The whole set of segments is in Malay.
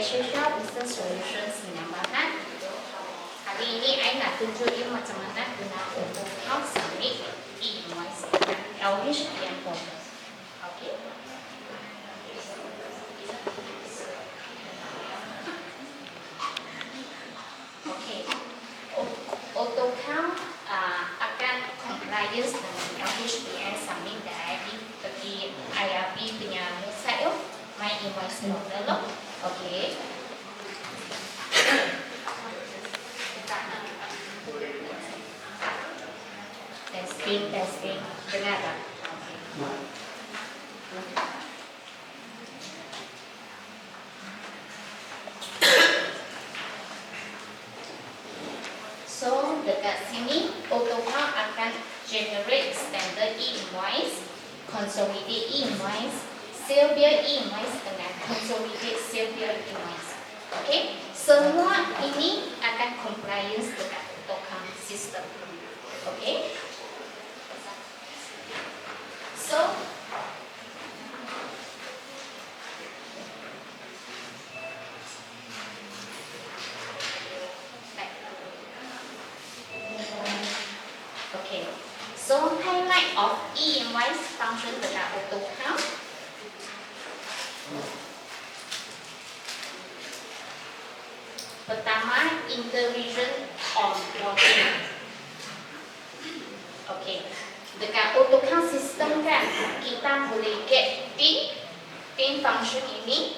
Essential Business Solutions menambahkan. Kali ini saya nak tunjukin macam mana guna untuk account submit e-invoice dengan LHDN portal. Okey. Okey. AutoCount akan compliance dengan LHDN submit dari pergi IRB punya website My Invoice Portal. Okey. Testing, dengar tak? So dekat sini AutoCount akan generate standard e-invoice, consolidate e-invoice, sale bill e-invoice dengan consolidate sale bill e-invoice. Okay, semua ini akan compliance dekat AutoCount system. Okay. So okay. So highlight of e-invoice function dekat AutoCount. Pertama, intervision onboarding. Okay. Dekat AutoCount system kan, kita boleh get pin function ini.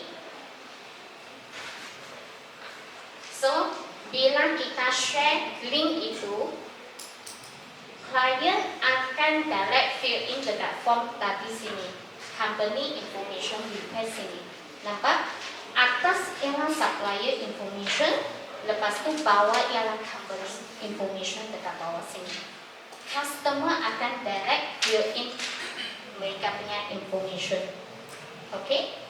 So, bila kita share link itu, klien akan direct fill in dekat form tadi sini, company information request sini. Nampak? Atas ialah supplier information, lepas tu bawah ialah company information dekat bawah sini. Customer akan direct fill in mereka punya information. Okay?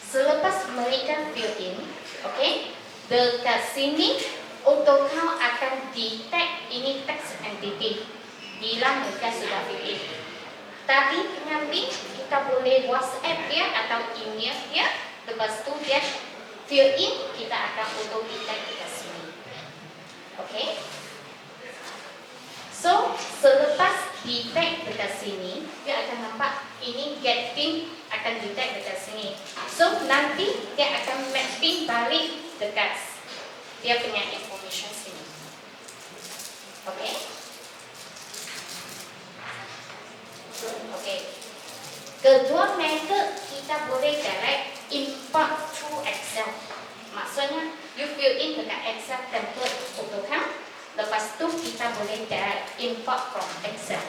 Selepas mereka fill in, okay, dekat sini AutoCount akan detect ini text entity bila mereka sudah fill in. Tadi dengan link kita boleh WhatsApp dia atau email dia, lepas tu dia fill in, kita akan auto detect dekat sini. Okay? So, selepas detect dekat sini, dia akan nampak ini get pin akan detect dekat sini. So, nanti dia akan match pin balik dekat dia punya information sini. Okay? Okay. Kedua method kita boleh direct import through Excel. Maksudnya, you fill in dekat Excel template AutoCount. Lepas tu kita boleh direct import from Excel.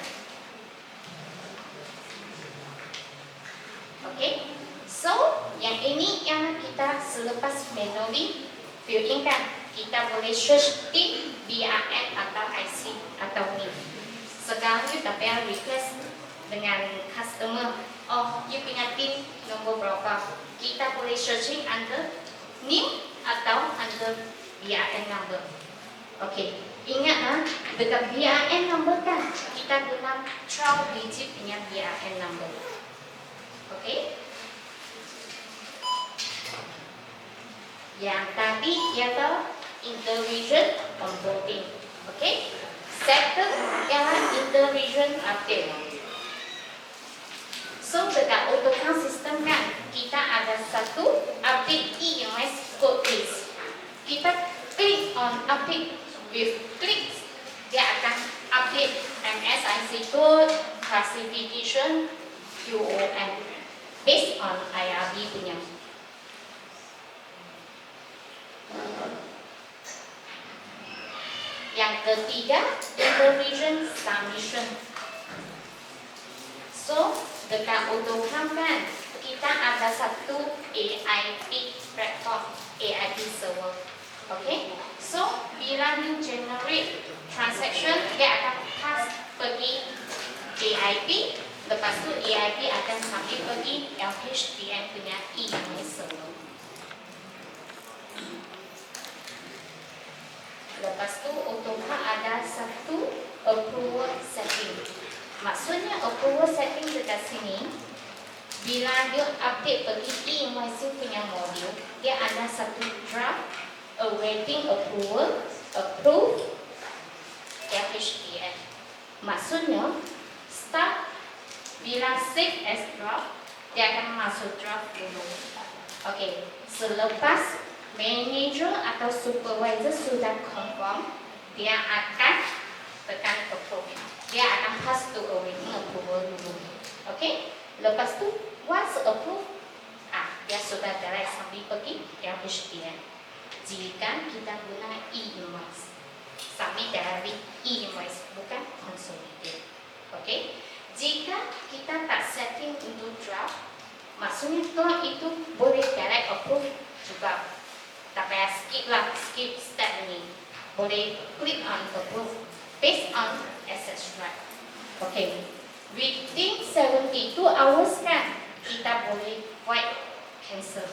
Okay. So, yang ini yang kita selepas manually fill in kan, kita boleh search PIN, BRN atau IC atau NIM. Sekarang you tak payah request dengan customer, oh, you punya PIN nombor berapa? Kita boleh searching under NIM atau under BRN number. Okay. Ingat dekat BRN number kan, kita guna 12 digit punya BRN number. Okay? Yang tadi ialah intervision onboarding. Okay? Second ialah intervision update. So dekat AutoCount system kan, kita ada satu update e-invoice code base. Kita klik on update. With clicks, dia akan update MSIC code, classification, UOM based on IRB punya. Yang ketiga, intervision submission. So, dekat AutoCount kan, kita ada satu AIP platform, AIP server. Okay, so bila you generate transaction, dia akan pass pergi AIP, lepas tu AIP akan sambil pergi LHDN punya e-invoice server. Lepas tu AutoCount ada satu approval setting. Maksudnya approval setting dekat sini, bila dia update pergi e-invoice punya modul, dia ada satu draft awaiting approval, approve HDM. Maksudnya, start bila save as draft, dia akan masuk draft dulu. Oke, selepas manager atau supervisor sudah confirm, dia akan tekan approve. Dia akan pass to awaiting approval dulu. Oke, lepas tu once approve, dia sudah direct sampai pergi HDM. Jika kita guna e-invoice, sampai dari e-invoice bukan consolidate. Oke, jika kita tak setting untuk draft, maksudnya kalau itu boleh direct approve juga. Tak payah skip step ini. Boleh click on approve based on access right. Okay, within 72 hours kan kita boleh buat cancel.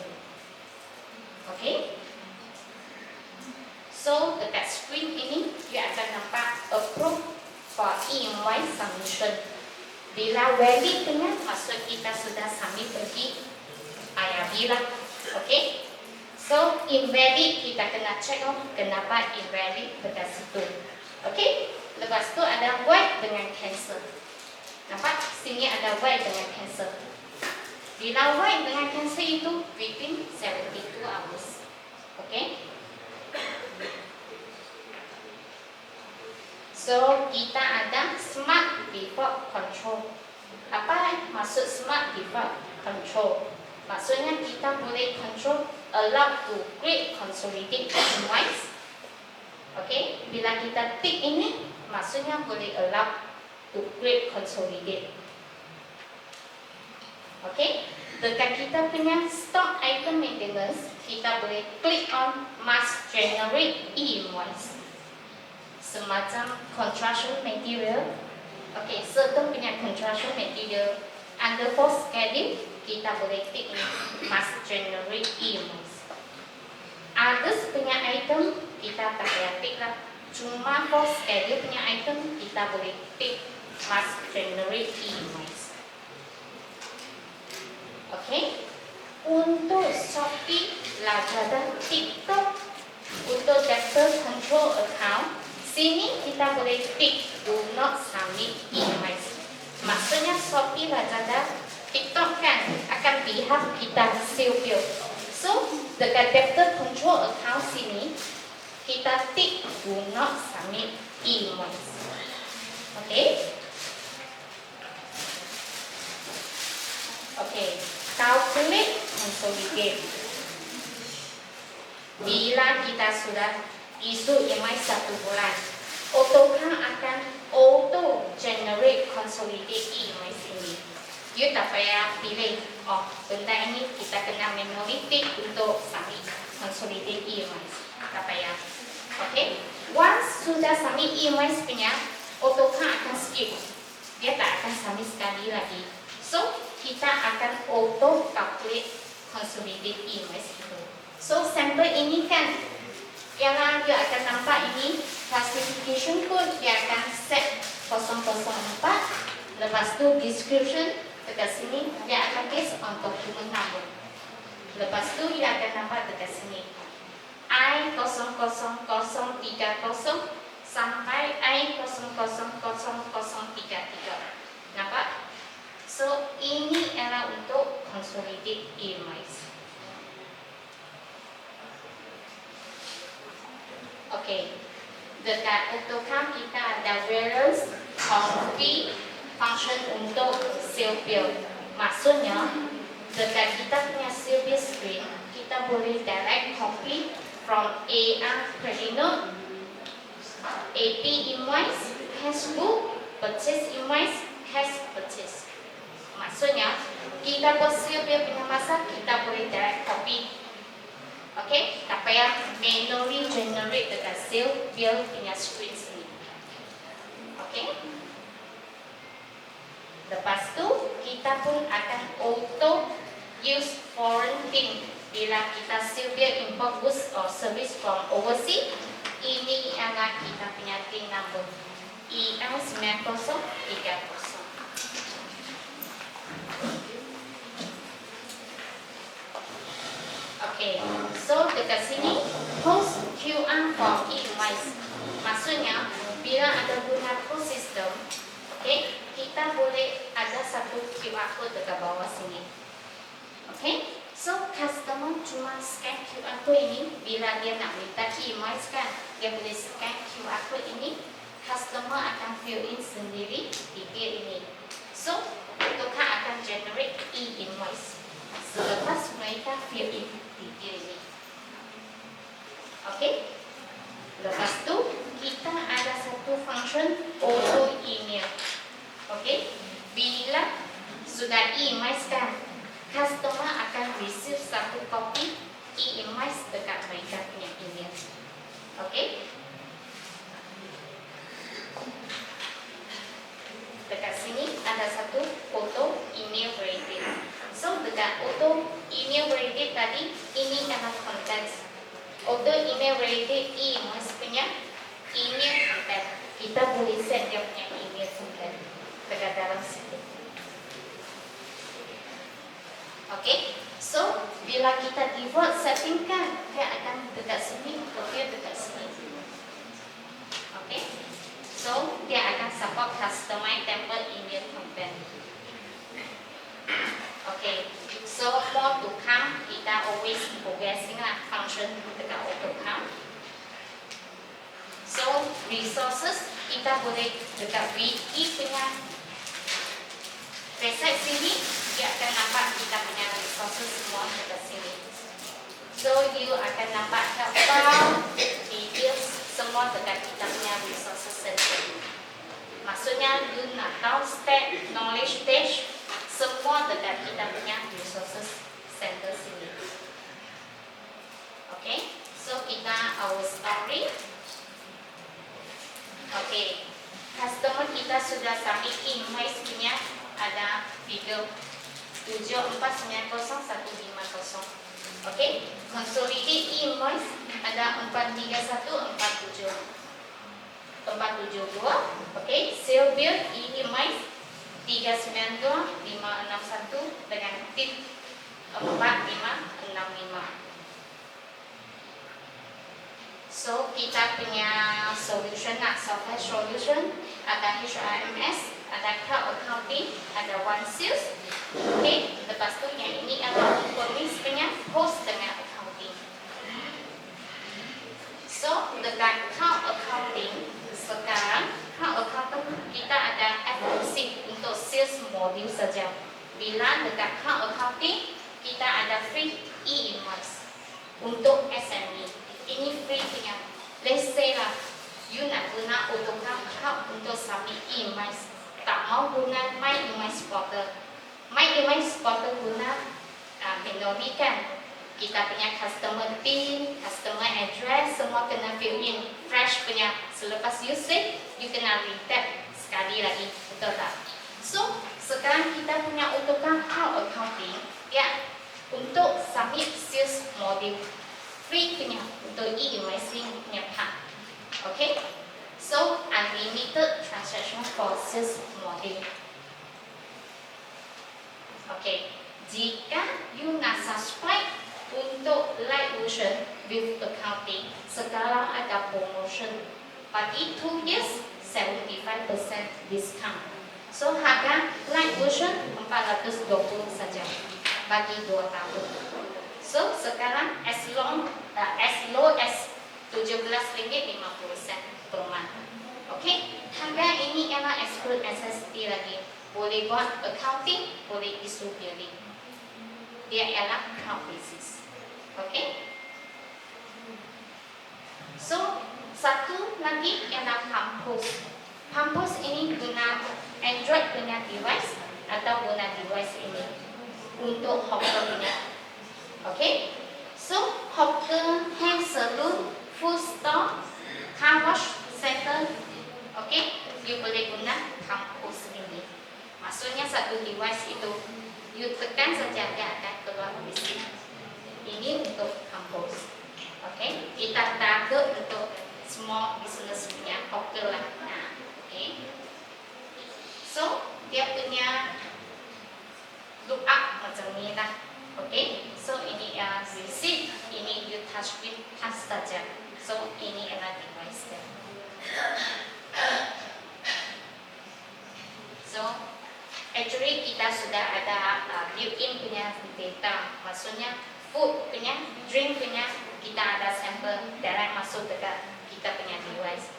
Okay, so dekat screen ini dia akan nampak approve for e-invoice submission. Bila valid dengan maksud kita sudah submit pergi IRB lah. Okay, so invalid kita kena check kenapa invalid dekat situ. Okay, lepas tu ada void dengan cancel. Nampak sini ada void dengan cancel. Bila void dengan cancel itu within 72 hours. Okay, so kita ada smart default control. Apa maksud smart default control? Maksudnya kita boleh control allow to create consolidate invoice. Okay, bila kita tick ini, maksudnya boleh allow to create consolidate. Okay, dekat kita punya stock item maintenance, kita boleh click on must generate e-invoice. Semacam construction material. Okay, certain punya construction material under for schedule, kita boleh tick ini must generate e-invoice. Others punya item kita tak payah tick lah. Cuma for schedule punya item kita boleh tick must generate e-invoice. Okay, untuk Shopee, Lazada, TikTok, untuk debtor control account, sini kita boleh tick do not submit e-invoice. Maksudnya Shopee, Lazada, TikTok kan akan pihak kita seal. So dekat debtor control account sini kita tick do not submit e-invoice. Okay. Okay, calculate consolidate. Bila kita sudah isu invoice 1 bulan, AutoCount akan auto generate consolidate invoice ini. You tak payah pilih, benda ini kita kena manually tick untuk submit consolidate invoice. Tak payah. Okay, once sudah submit invoice punya, AutoCount akan skip. Dia tak akan submit sekali lagi. So kita akan auto calculate consolidate invoice itu. So sampel ini kan yang dia akan nampak ini classification code, dia akan set 004. Lepas tu description dekat sini dia akan based on document number. Lepas tu dia akan nampak dekat sini I000030 sampai I000033. Nampak? So ini adalah untuk consolidate invoice. Okay, dekat AutoCount kita ada various copy function untuk sale bill. Maksudnya dekat kita punya sale bill screen, kita boleh direct copy from AR credit note, AP invoice, cash book, purchase invoice, cash purchase. Maksudnya kita buat sale bill punya masa, kita boleh direct copy. Okay, tak payah manually generate dekat sale bill punya screen sini. Okay. Lepas tu kita pun akan auto use foreign PIN bila kita sale bill import goods or service from overseas. Ini adalah kita punya PIN number EL9030. Okay. So dekat sini post QR for e-invoice. Maksudnya bila ada guna post system, okay, kita boleh ada satu QR code dekat bawah sini. Okay, so customer cuma scan QR code ini. Bila dia nak minta e-invoice kan, dia boleh scan QR code ini. Customer akan fill in sendiri detail ini. So tukar akan generate e-invoice selepas mereka fill in detail ini. Okay, lepas tu kita ada satu function auto email. Okay, bila sudah e-invoice kan, customer akan receive satu copy e-invoice dekat mereka punya email. Okay, dekat sini ada satu auto email generated. So dekat auto email generated tadi, ini adalah content. Auto email generated e-invoice punya email content. Kita boleh set dia punya email content dekat dalam situ. Okay, so bila kita default setting kan, dia akan dekat sini atau dia dekat sini. Okay, so dia akan support customize template email content. Okay, so more to come, kita always progressing lah function dekat auto come. So resources kita boleh dekat wiki punya website sini, dia akan nampak kita punya resources semua dekat sini. So you akan nampak file details semua dekat kita punya resources center. Maksudnya you nak tahu step knowledge page semua dekat kita punya resources center sini. Okay, so kita our story. Okay, customer kita sudah submit invoice punya ada video 7490-150. Okay, consolidate invoice ada 431472. Okay, sale bill invoice 392561 dengan tip 4565. So kita punya solution nak software solution ada HRMS, ada cloud accounting, ada OneSales. Okay, lepas tu yang ini adalah e-commerce punya host dengan accounting. So dekat cloud accounting sekarang, cloud accounting kita ada eksklusif untuk sales module saja. Bila dekat cloud accounting kita ada free e-invoice untuk SME. Ini free punya. Let's say lah, you nak guna AutoCAD cloud untuk submit e-invoice, tak mau guna My Invoice Portal. My Invoice Portal guna Mendovi kan, kita punya customer PIN, customer address, semua kena fill in fresh punya. Selepas you save, you kena retap sekali lagi, betul tak? So sekarang kita punya AutoCAD cloud accounting, ya, untuk submit sales module free punya untuk e-invoicing punya part. Okay, so unlimited transaction for sales module. Okay, jika you nak subscribe untuk light version with accounting, sekarang ada promotion bagi 2 years 75% discount. So harga light version 420 saja bagi 2 tahun. So sekarang as low as RM17.50 per month. Okay, harga ini ialah exclude SST lagi. Boleh buat accounting, boleh issue billing. Dia ialah account basis. Okay. So satu lagi ialah Pampus. Pampus ini guna Android punya device atau guna device ini untuk hawker punya. Okay, so hawker, hair salon, food store, car wash center, okay, you boleh guna Pampus ini. Maksudnya satu device itu, you tekan saja dia akan keluar listrik. Ini untuk Pampus. Okay, kita target untuk small business punya hawker lah. Nah, okay. So dia punya look up macam ni lah. Okay, so ini receipt, ini you touchscreen touch saja. So ini adalah device dia. So actually kita sudah ada built-in punya data, maksudnya food punya, drink punya, kita ada sampel direct masuk dekat kita punya device.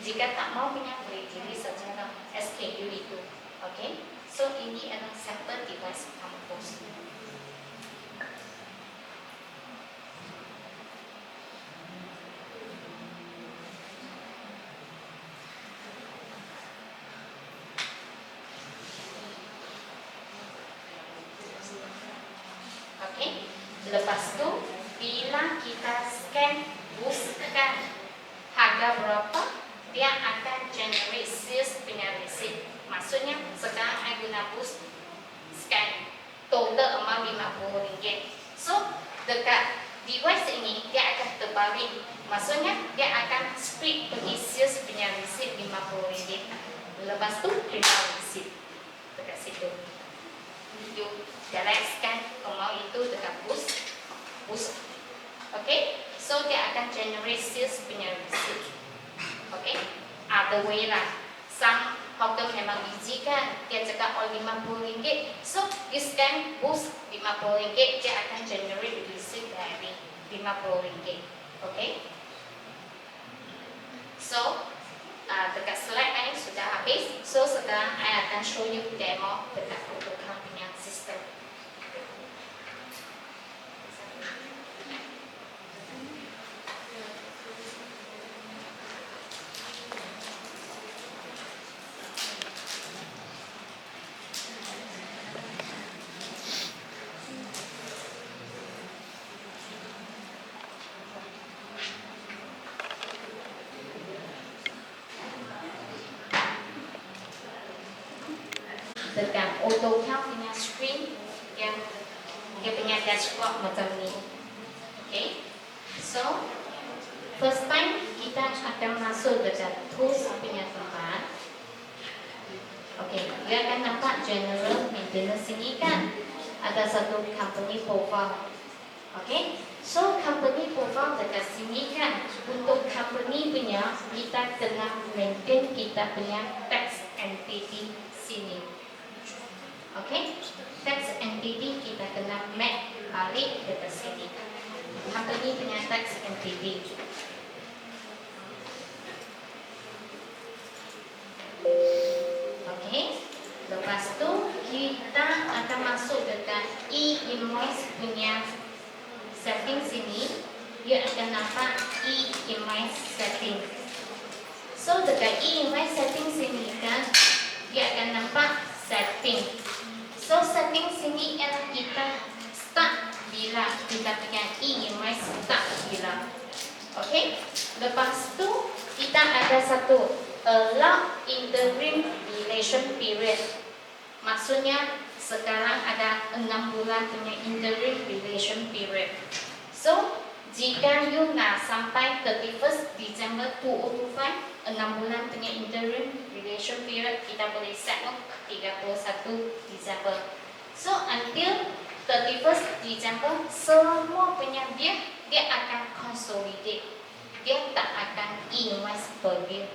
Jika tak mau punya boleh diri secara SKU itu, okay? So ini adalah sampel device kampus. Okay? Lepas tu bila kita scan buskan harga berapa, dia akan generate sales punya receipt. Maksudnya sekarang saya guna bus scan total amount RM50. So dekat device ini dia akan terbalik. Maksudnya dia akan split pergi sales punya receipt RM50. Lepas tu terima receipt dekat situ. You direct scan amount itu dekat bus. Okay? So dia akan generate sales punya receipt. Okay? Other way lah. Some hotel memang easy kan, dia cakap RM50. So you scan bus RM50, dia akan generate receipt dari RM50. Okay? So dekat slide ini sudah habis. So sekarang saya akan show you demo dekat AutoCAD punya sistem. Dekat AutoCAD punya screen yang dia punya dashboard macam ni. Okay, so first time kita akan masuk dekat tools punya tempat. Okay, dia akan nampak general maintenance ini kan ada satu company profile. Okay, so company profile dekat sini kan untuk company punya kita kena maintain kita punya tax entity sini. Okay, tax entity kita kena map balik dekat sini. Company punya tax entity. Okay, lepas tu kita akan masuk dekat e-invoice punya setting sini. Dia akan nampak e-invoice setting. So dekat e-invoice setting sini kan, dia akan nampak setting. So setting sini yang kita start bila kita punya e-invoice start bila. Okay. Lepas tu kita ada satu allow interim relation period. Maksudnya sekarang ada 6 bulan punya interim relation period. So jika you nak sampai 31st December 2025, 6 bulan punya interim relation period kita boleh set 31 December. So until 31st December semua punya dia akan consolidate. Dia tak akan invoice per bill.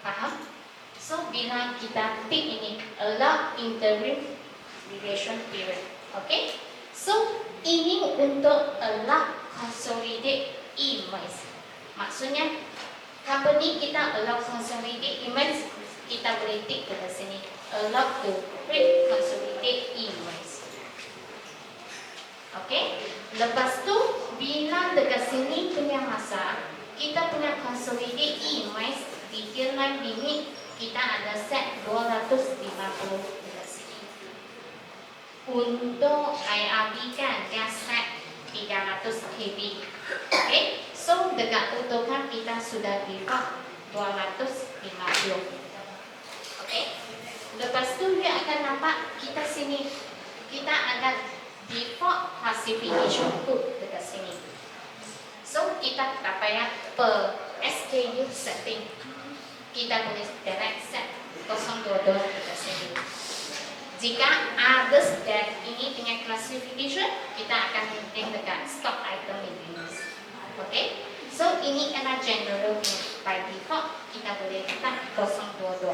Faham? So bila kita pick ini allow interim relation period. Okay? So ini untuk allow consolidate invoice. Maksudnya company kita allow consolidate invoice, kita boleh tick ke sini allow to create consolidate invoice. Okay? Lepas tu bila dekat sini punya masa kita punya consolidate invoice detail line limit kita ada set 250 dekat sini. Untuk IRB kan dia set 300 KB. Okay? So dekat AutoCAD kita sudah default 250. Okay? Lepas tu dia akan nampak kita sini kita ada default classification code dekat sini. So kita tak payah per SKU setting. Kita boleh direct set 022 dekat sini. Jika others that ini punya classification, kita akan maintain dekat stock item maintenance. ini adalah general punya. By default kita boleh letak 022.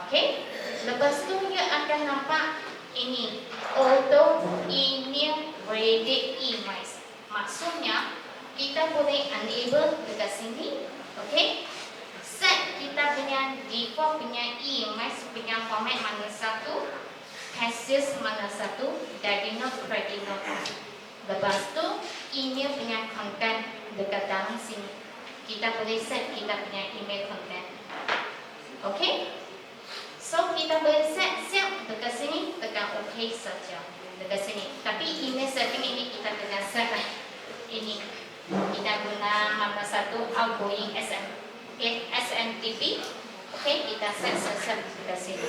Okay. Lepas tu you akan nampak ini auto email ready email. Maksudnya kita boleh enable dekat sini. Okay. Set kita punya default punya email punya format mana satu, passive mana satu, debit note, credit note. Lepas tu email punya content dekat dalam sini. Kita boleh set kita punya email content. Okay. So kita boleh set siap dekat sini, tekan OK saja dekat sini. Tapi email setting ini kita tekan set ini. Kita guna mana satu outgoing SMTP. Okay, kita set dekat sini.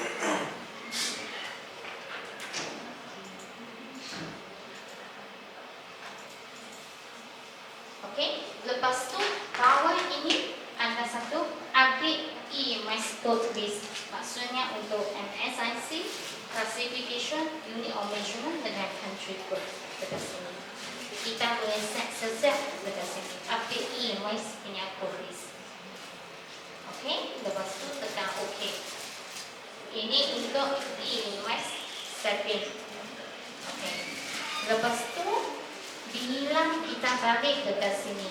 Okay, lepas tu bawah ini ada satu update email code list. Maksudnya untuk MSIC, classification, unit of measurement dengan country code dekat sini. Kita boleh set dekat sini. Update email punya code list. Okay, lepas tu tekan OK. Ini untuk email setting. Okay. Lepas tu bila kita balik dekat sini,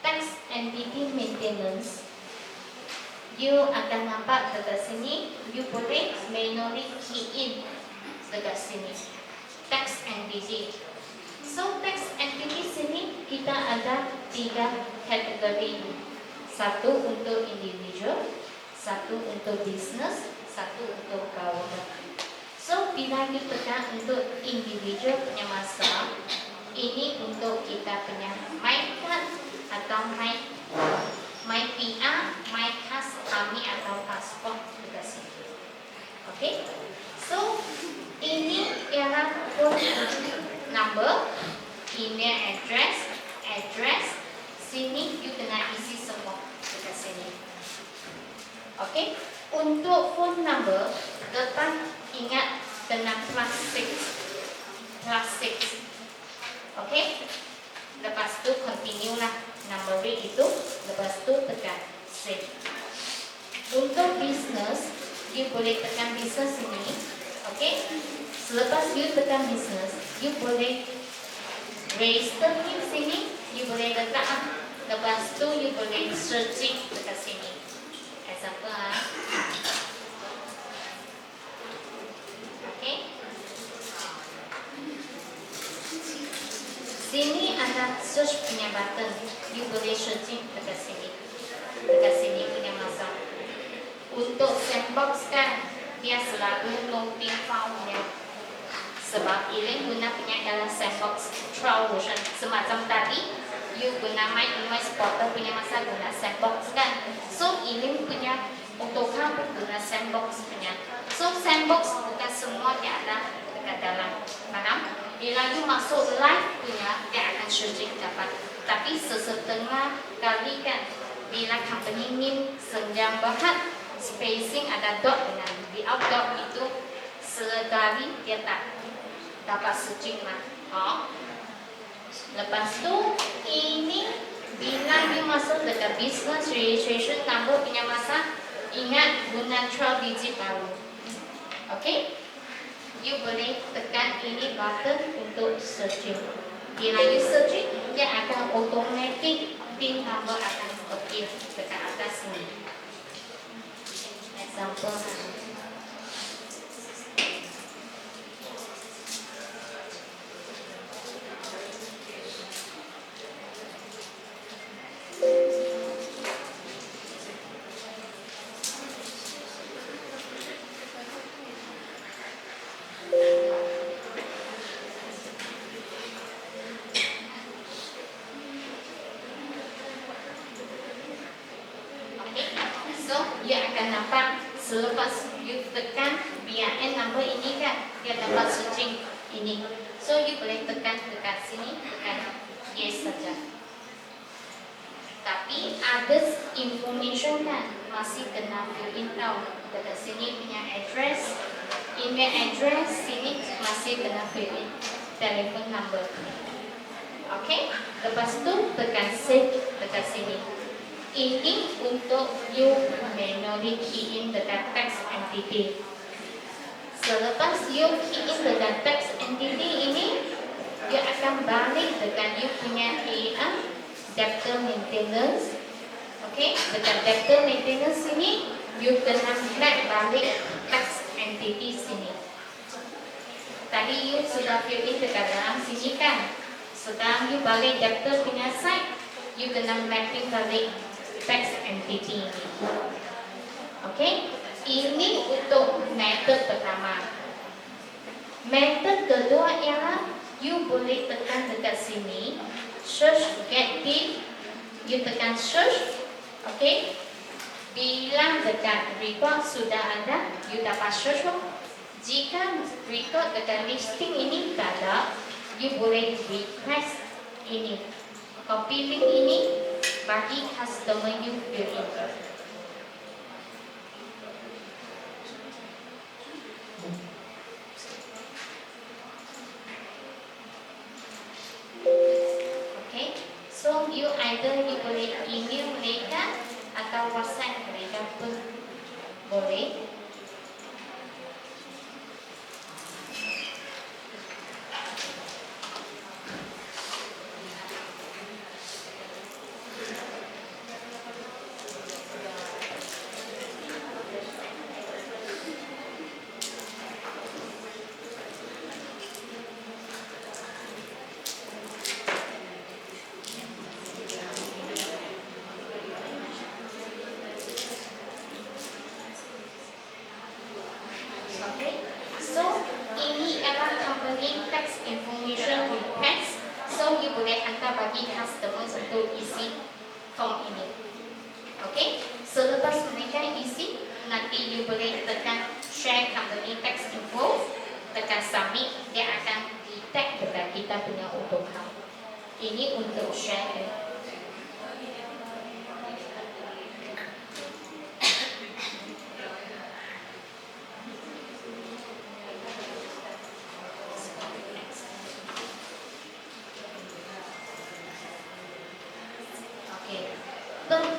tax entity maintenance, you akan nampak dekat sini, you boleh manually key in dekat sini, tax entity. So tax entity sini kita ada 3 kategori. Satu untuk individual, satu untuk business, satu untuk government. So bila you tekan untuk individual punya masa, ini untuk kita punya my card atau my PR, my khas kami atau pasport dekat sini. Okay. So ini ialah phone number, email address. Sini you kena isi semua dekat sini. Okay. Untuk phone number, lepas ingat kena plus 6. Okay. Lepas tu continue lah numbering itu. Lepas tu tekan save. Untuk business, you boleh tekan business ini. Okay. Selepas you tekan business, you boleh register di sini. You boleh letak. Lepas tu you boleh searching dekat sini. Example lah. Okay. Sini ada search punya button. You boleh searching dekat sini. Dekat sini punya masa. Untuk sandbox kan, dia selalu loading file-nya. Sebab ini guna punya adalah sandbox trial version. Semacam tadi, you guna My Image Portal punya masa guna sandbox kan. So ini punya untuk kamu guna sandbox punya. So sandbox bukan semua dia ada dekat dalam. Faham? Bila you masuk live punya, dia akan searching dapat. Tapi sesetengah kali kan, bila company name senjang bahat, spacing ada dot dengan without dot itu sekali dia tak dapat searching lah. Lepas tu ini bila you masuk dekat business registration number punya masa, ingat guna 12 digit baru. Okay? You boleh tekan ini button untuk searching. Bila you searching, dia akan automatic PIN number akan appear dekat atas sini. Example. Selepas you tekan BIN number ini kan, dia dapat searching ini. So you boleh tekan dekat sini, tekan yes saja. Tapi ada information kan masih kena fill in tau. Dekat sini punya address, email address, sini masih kena fill in, telephone number. Oke, lepas tu tekan save dekat sini. Ini untuk you manually key in dekat text entity. Selepas you key in dekat text entity ini, you akan balik dekat you punya debtor maintenance. Oke, dekat debtor maintenance ini, you kena flag balik text entity sini. Tadi you sudah fill in dekat dalam sini kan? Sekarang you balik debtor punya side, you kena mapping balik text entity ini. Oke, ini untuk method pertama. Method kedua ialah you boleh tekan dekat sini, search get div, you tekan search. Oke, bila dekat record sudah ada, you dapat search. Jika record dekat listing ini tak ada, you boleh request ini, copy link ini bagi customer you fill in. Okay, so you either you boleh email mereka atau WhatsApp mereka pun boleh. Customer untuk isi form ini. Oke, selepas mereka isi, nanti you boleh tekan share company tax info, tekan submit, dia akan detect dekat kita punya auto count. Ini untuk share.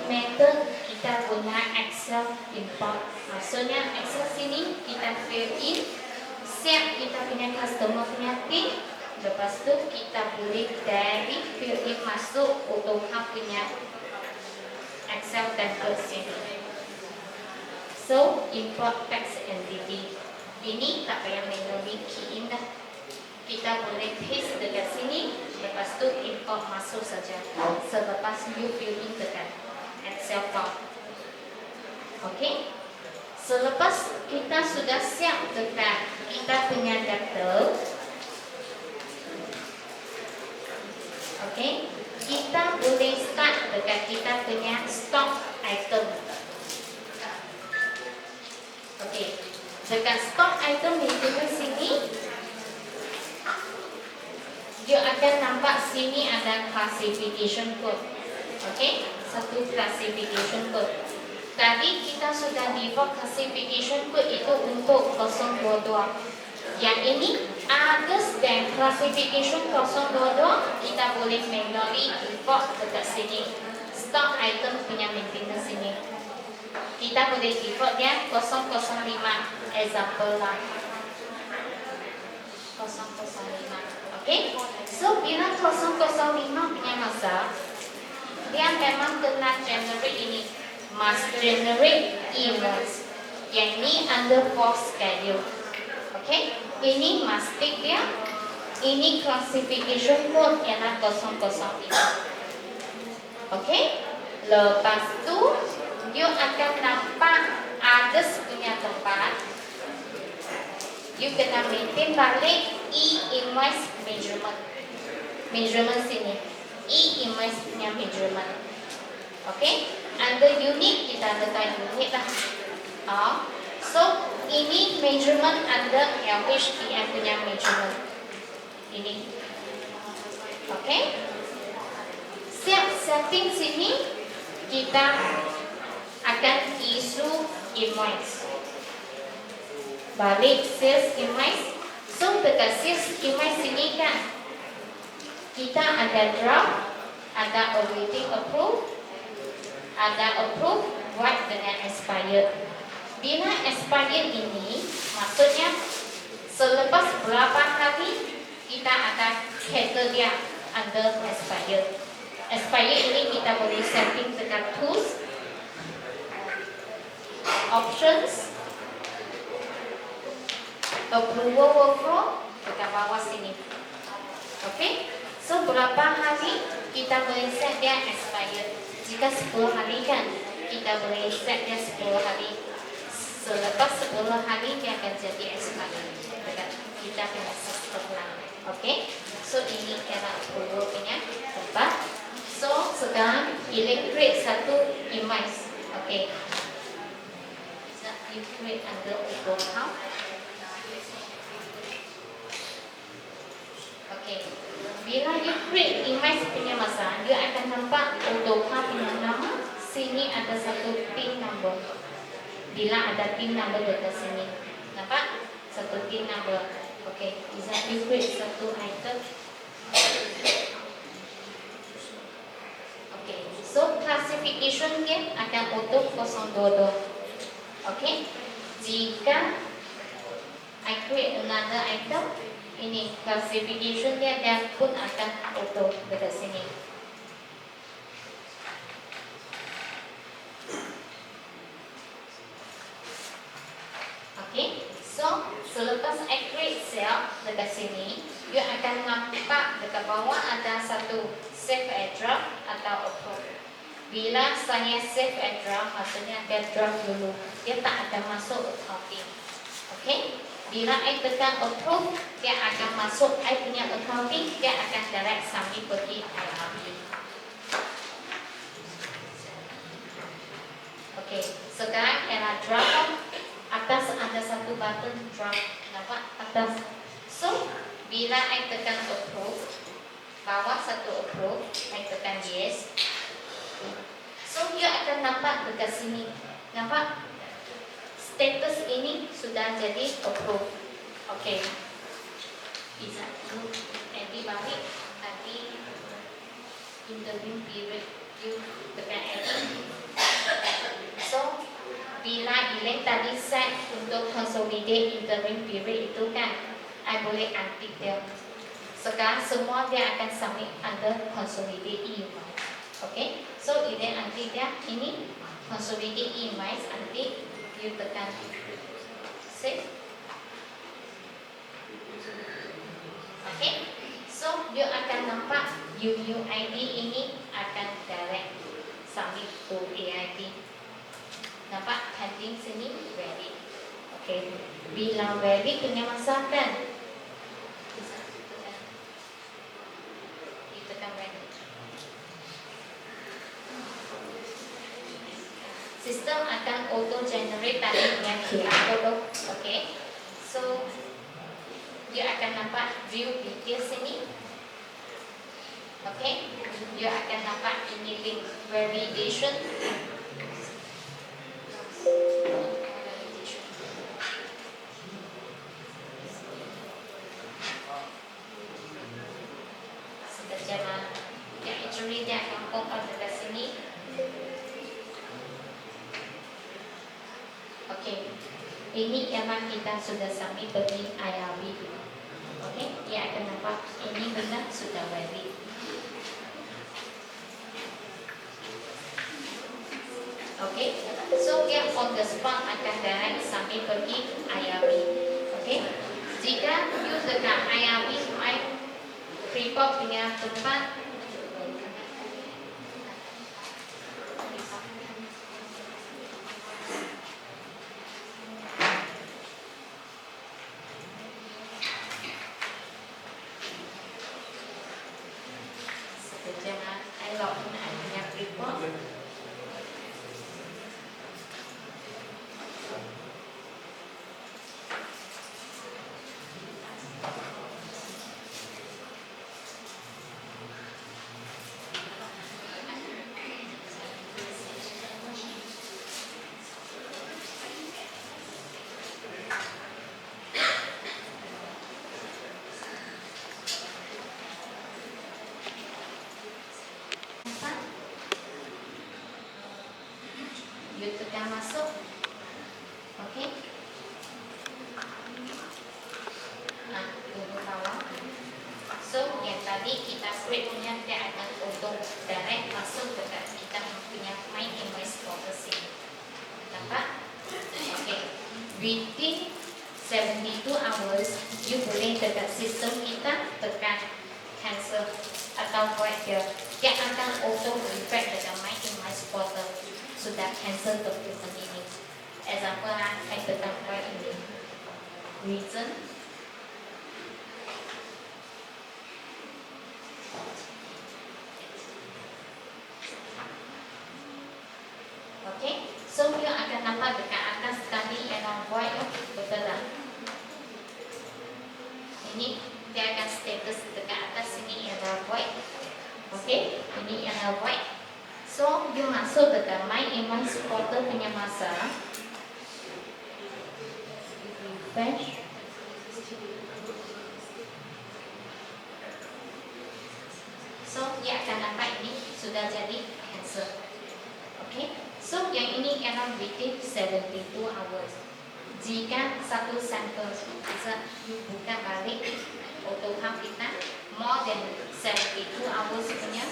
Method kita punya Excel import. Maksudnya Excel sini kita fill in, siap kita punya customer punya PIN. Lepas tu kita boleh dari fill in masuk AutoCount punya Excel template sini. So import text entity. Ini tak payah manually key in dah. Kita boleh paste dekat sini. Lepas tu import masuk saja. Selepas you fill in dekat Excel form. Oke, selepas kita sudah siap dekat kita punya debtor, oke, kita boleh start dekat kita punya stock item. Oke, dekat stock item di sini, you akan nampak sini ada classification code. Oke, satu classification code. Tadi kita sudah default classification code itu untuk 022. Yang ini others than classification 022, kita boleh manually default dekat sini. Stock item punya maintenance ini. Kita boleh default dia 005 example lah. 005. Oke. So bila 005 punya masa, dia memang kena generate ini, must generate invoice. Yang ini under for schedule. Oke, ini must tick dia. Ini classification code ialah 005. Oke, lepas tu you akan nampak others punya tempat. You kena maintain balik e-invoice measurement. Measurement sini. E-invoice punya measurement. Oke, under unit kita letak unit lah. So ini measurement under LHDM punya measurement. Ini. Oke. Siap setting sini, kita akan issue invoice. Balik sales invoice. So dekat sales invoice sini kan, kita ada draft, ada awaiting approve, ada approve, buat dengan expired. Bila expired ini, maksudnya selepas berapa hari kita akan cancel dia under expired. Expired ini kita boleh setting dekat tools, options, approval workflow dekat bawah sini. Okay, so berapa hari kita boleh set dia expired? Jika 10 hari kan, kita boleh set dia 10 hari. Selepas 10 hari dia akan jadi expired. Kita punya sistem lah. Okay, so ini cara approval punya tempat. So sekarang create satu image. Okay, you create under auto count. Okay, bila you create image punya masa, dia akan nampak auto count punya nama. Sini ada satu pin number. Bila ada pin number dekat sini, nampak satu pin number. Okay, bisa you create satu item. Okay, so classification dia akan auto 022. Okay, jika I create another item, ini classification dia pun akan auto dekat sini. Okay, so selepas I create cell dekat sini, you akan nampak dekat bawah ada satu save as draft atau approve. Bila saya save as draft, maksudnya dia draft dulu, dia tak akan masuk accounting. Okay, bila I tekan approve, dia akan masuk I punya accounting, dia akan direct submit pergi IRB. Okay, sekarang era draft, atas ada satu button draft, nampak atas. So bila I tekan approve, bawah satu approve, I tekan yes. So dia akan nampak dekat sini, nampak status ini sudah jadi approve. Okay, bisa nanti balik tadi interview period you tekan edit. So bila Elaine tadi set untuk consolidate interim period itu kan, I boleh untick dia. Sekarang semua dia akan submit under consolidate EMI. Okay, so Elaine untick dia, ini consolidate EMI, untick, you tekan save. Okay, so you akan nampak UUID ini akan direct submit to AID. Nampak heading sini valid. Okay, bila valid punya masa kan, kita tekan valid. Sistem akan auto generate tadi punya QR code. Okay, so dia akan nampak view details sini. Okay, dia akan nampak ini link validation. Sejalan yang actually dia akan pop up dekat sini. Okay, ini memang kita sudah submit bagi IRB. Okay, dia akan nampak ini benar sudah valid. Okay, so dia on the spot akan direct submit pergi IRB. Okay, jika you tekan IRB, report punya tempat, sekejap, I login punya report. masuk. Okey. Tunggu bawah. So yang tadi kita create punya dia akan auto direct masuk dekat kita punya My Invoice Portal sini. Nampak? Okey. Within 72 hours, you boleh dekat sistem kita tekan cancel atau void dia. Dia akan auto reflect dekat My Invoice Portal. Sudah cancel document ini. Example lah, saya tekan void ini. Reason. Okey. So, you akan nampak dekat atas tadi yang void, betul tak? Ini dia akan status dekat atas sini yang void. Okey, ini yang void. So, you masuk dekat My Invoice Portal punya masa. Refresh. So, dia akan nampak ini sudah jadi cancel. Okey. So, yang ini akan within 72 hours. Jika satu sampel bisa buka balik AutoHub kita more than 72 hours punya,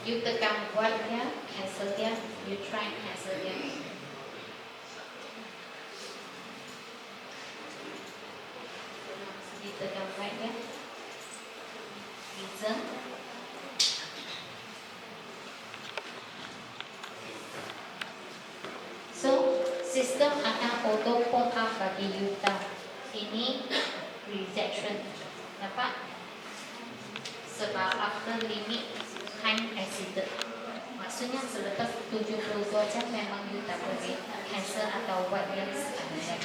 you tekan void dia, cancel dia, you try cancel dia. You tekan void dia. Reason. So, sistem akan auto pop up bagi user. Ini rejection. Nampak? Sebab after limit time exceeded. Maksudnya selepas 72 jam memang you tak boleh cancel atau buat yang seterusnya.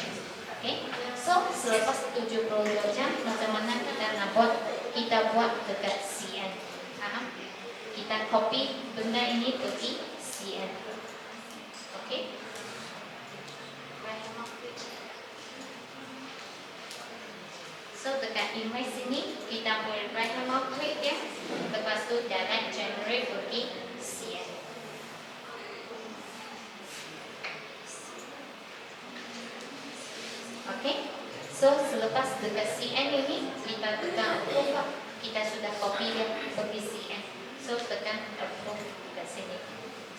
Okay? So, selepas 72 jam macam mana kita nak buat? Kita buat dekat CN. Faham? Kita copy benda ini pergi CN. Okey? So dekat email sini kita boleh right hand click ya. Lepas tu direct generate pergi CN. Okey? So, selepas dekat CN ini, kita tekan approve. Kita sudah copy dia pergi CN. So, tekan approve dekat sini.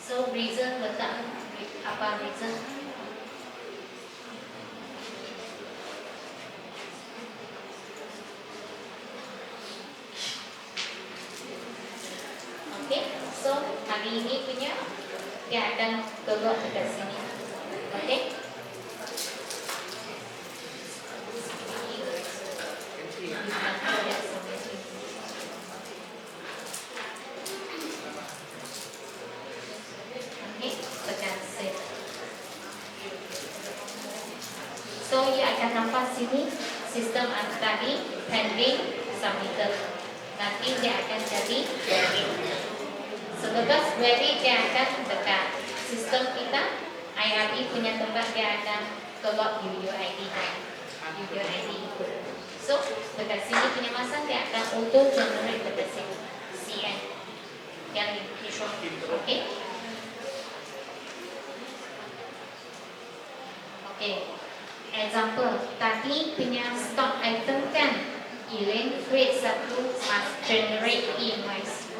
So, reason letak apa reason? Okay, so hari ini punya dia akan keluar dekat sini. Okay. So, ia akan nampak sini sistem tadi pending submitted. Nanti dia akan jadi ready. Selepas ready dia akan dekat sistem kita IRE punya tempat dia akan keluar UUID UUID. So, dekat sini punya masa dia akan auto generate dekat sini CN yang visual. Okay. Okay. Example, tadi punya stock item kan Elaine create satu must generate invoice.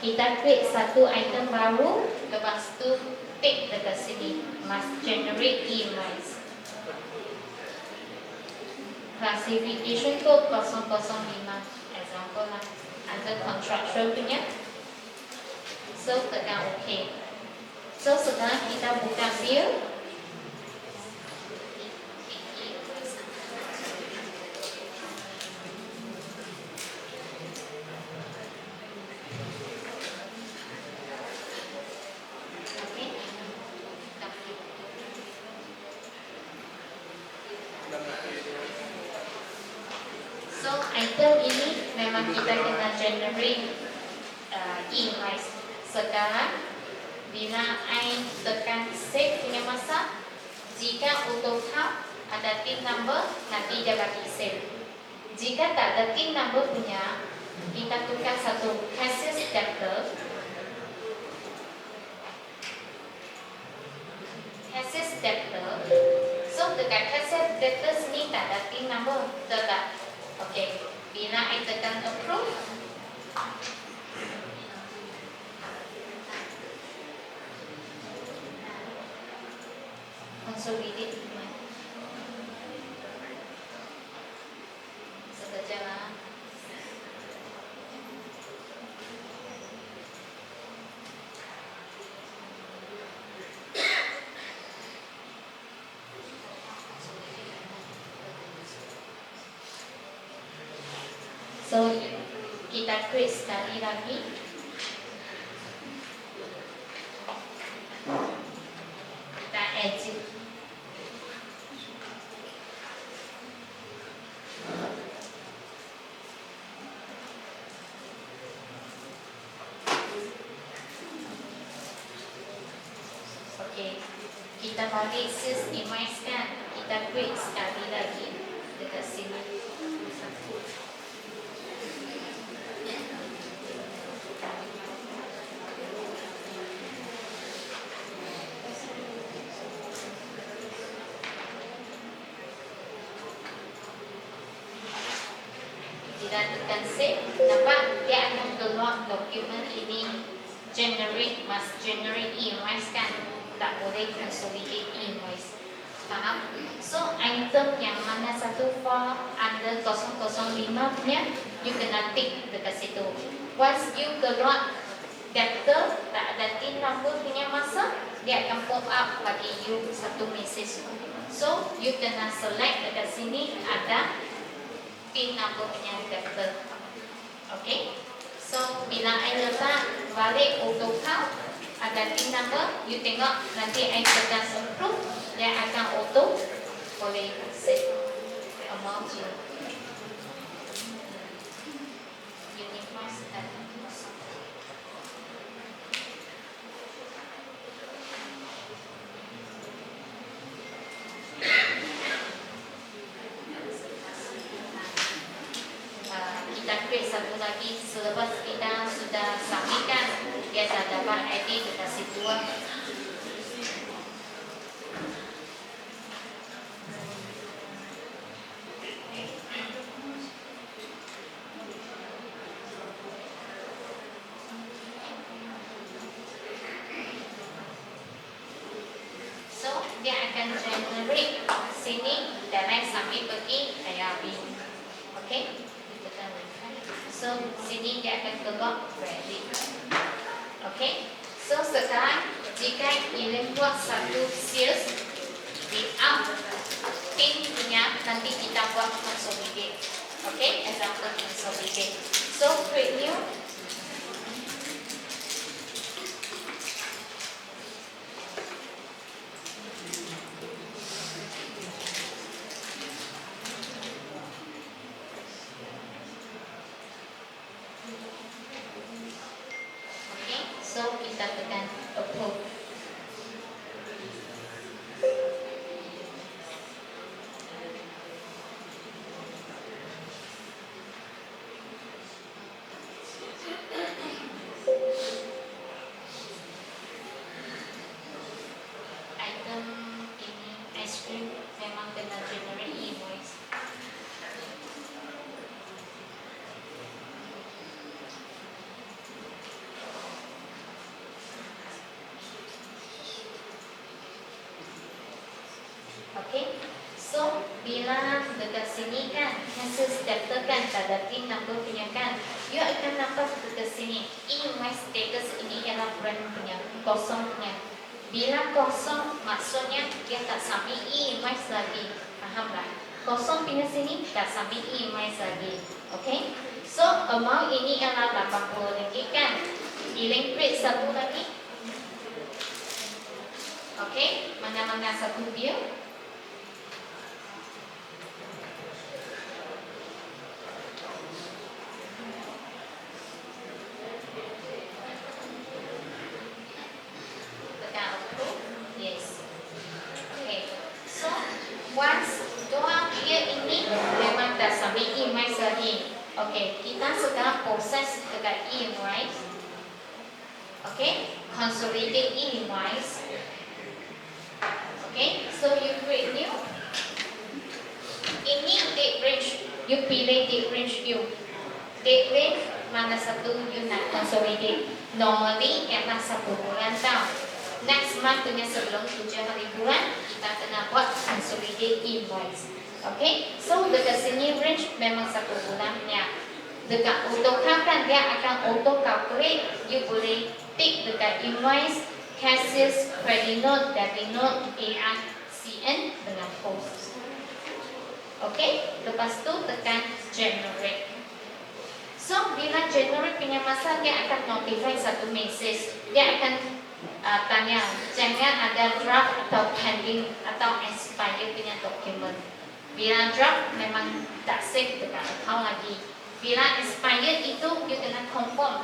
Kita create satu item baru, lepas tu tick dekat sini must generate invoice. Classification code 005 example lah, under construction punya. So, tekan OK. So, sekarang kita buka view. So, item ini memang kita kena generate invoice. Sekarang bila I tekan save punya masa, Jika auto count ada pin number, nanti dia bagi save. Jika tak ada pin number punya, kita tukar satu cases adapter. Cases adapter. So dekat cases adapter sini tak ada pin number, betul tak? Okey. Bila I tekan approve, consolidate sekejap lah. So kita create sekali lagi. Kita exit. Okey. Kita balik sys image kan. Kita create sekali lagi dekat sini. Kita tekan save, nampak dia akan keluar dokumen ini must generate invoice kan, tak boleh consolidate invoice. Faham? So item yang mana satu file under 005 punya, you kena tick dekat situ. Once you keluar daftar tak ada tin number punya masa, dia akan pop up bagi you satu message. So you kena select dekat sini ada pin number punya daftar. Okay? So bila I letak balik auto count ada pin number, you tengok nanti I tekan approve, dia akan auto boleh set amount you. Uniform status. Kita create satu lagi selepas kita sudah submitkan, dia dah dapat ID dekat situ. So dia akan generate sini dan I submit pergi IRB. Okay? So sini dia akan keluar ready. Okay? So sekarang jika ingin buat satu sales di up pin punya, nanti kita buat consolidate. Okay? Example consolidate. So create new. So kita tekan approve. Item ini ice cream memang kena generate invoice. Okay, so bila dekat sini kan, cases daftar kan, tak ada pin number punya kan, you akan nampak dekat sini invoice status ini ialah brand punya, kosong punya. Bila kosong, maksudnya dia tak submit invoice lagi, faham tak? Kosong punya sini tak submit invoice lagi. Okay, so amount ini ialah RM80 kan, Iling create satu lagi. Okay, mana-mana satu dia. Okay, consolidate invoice. Okay, so you create new. Ini date range, you pilih date range you. Date range mana satu you nak consolidate. Normally ialah 1 bulan tau. Next month punya sebelum 7 hari bulan kita kena buat consolidate invoice. Okay, so dekat sini range memang 1 bulannya. Dekat AutoCAD kan dia akan auto calculate. You boleh tick dekat invoice, cash sales, credit note, debit note, AR, CN dengan post. Okay, lepas tu tekan generate. So bila generate punya masa dia akan notify satu message. Dia akan tanya jangan ada draft atau pending atau expired punya dokumen. Bila draft memang tak save dekat account lagi. Bila expired itu you kena confirm.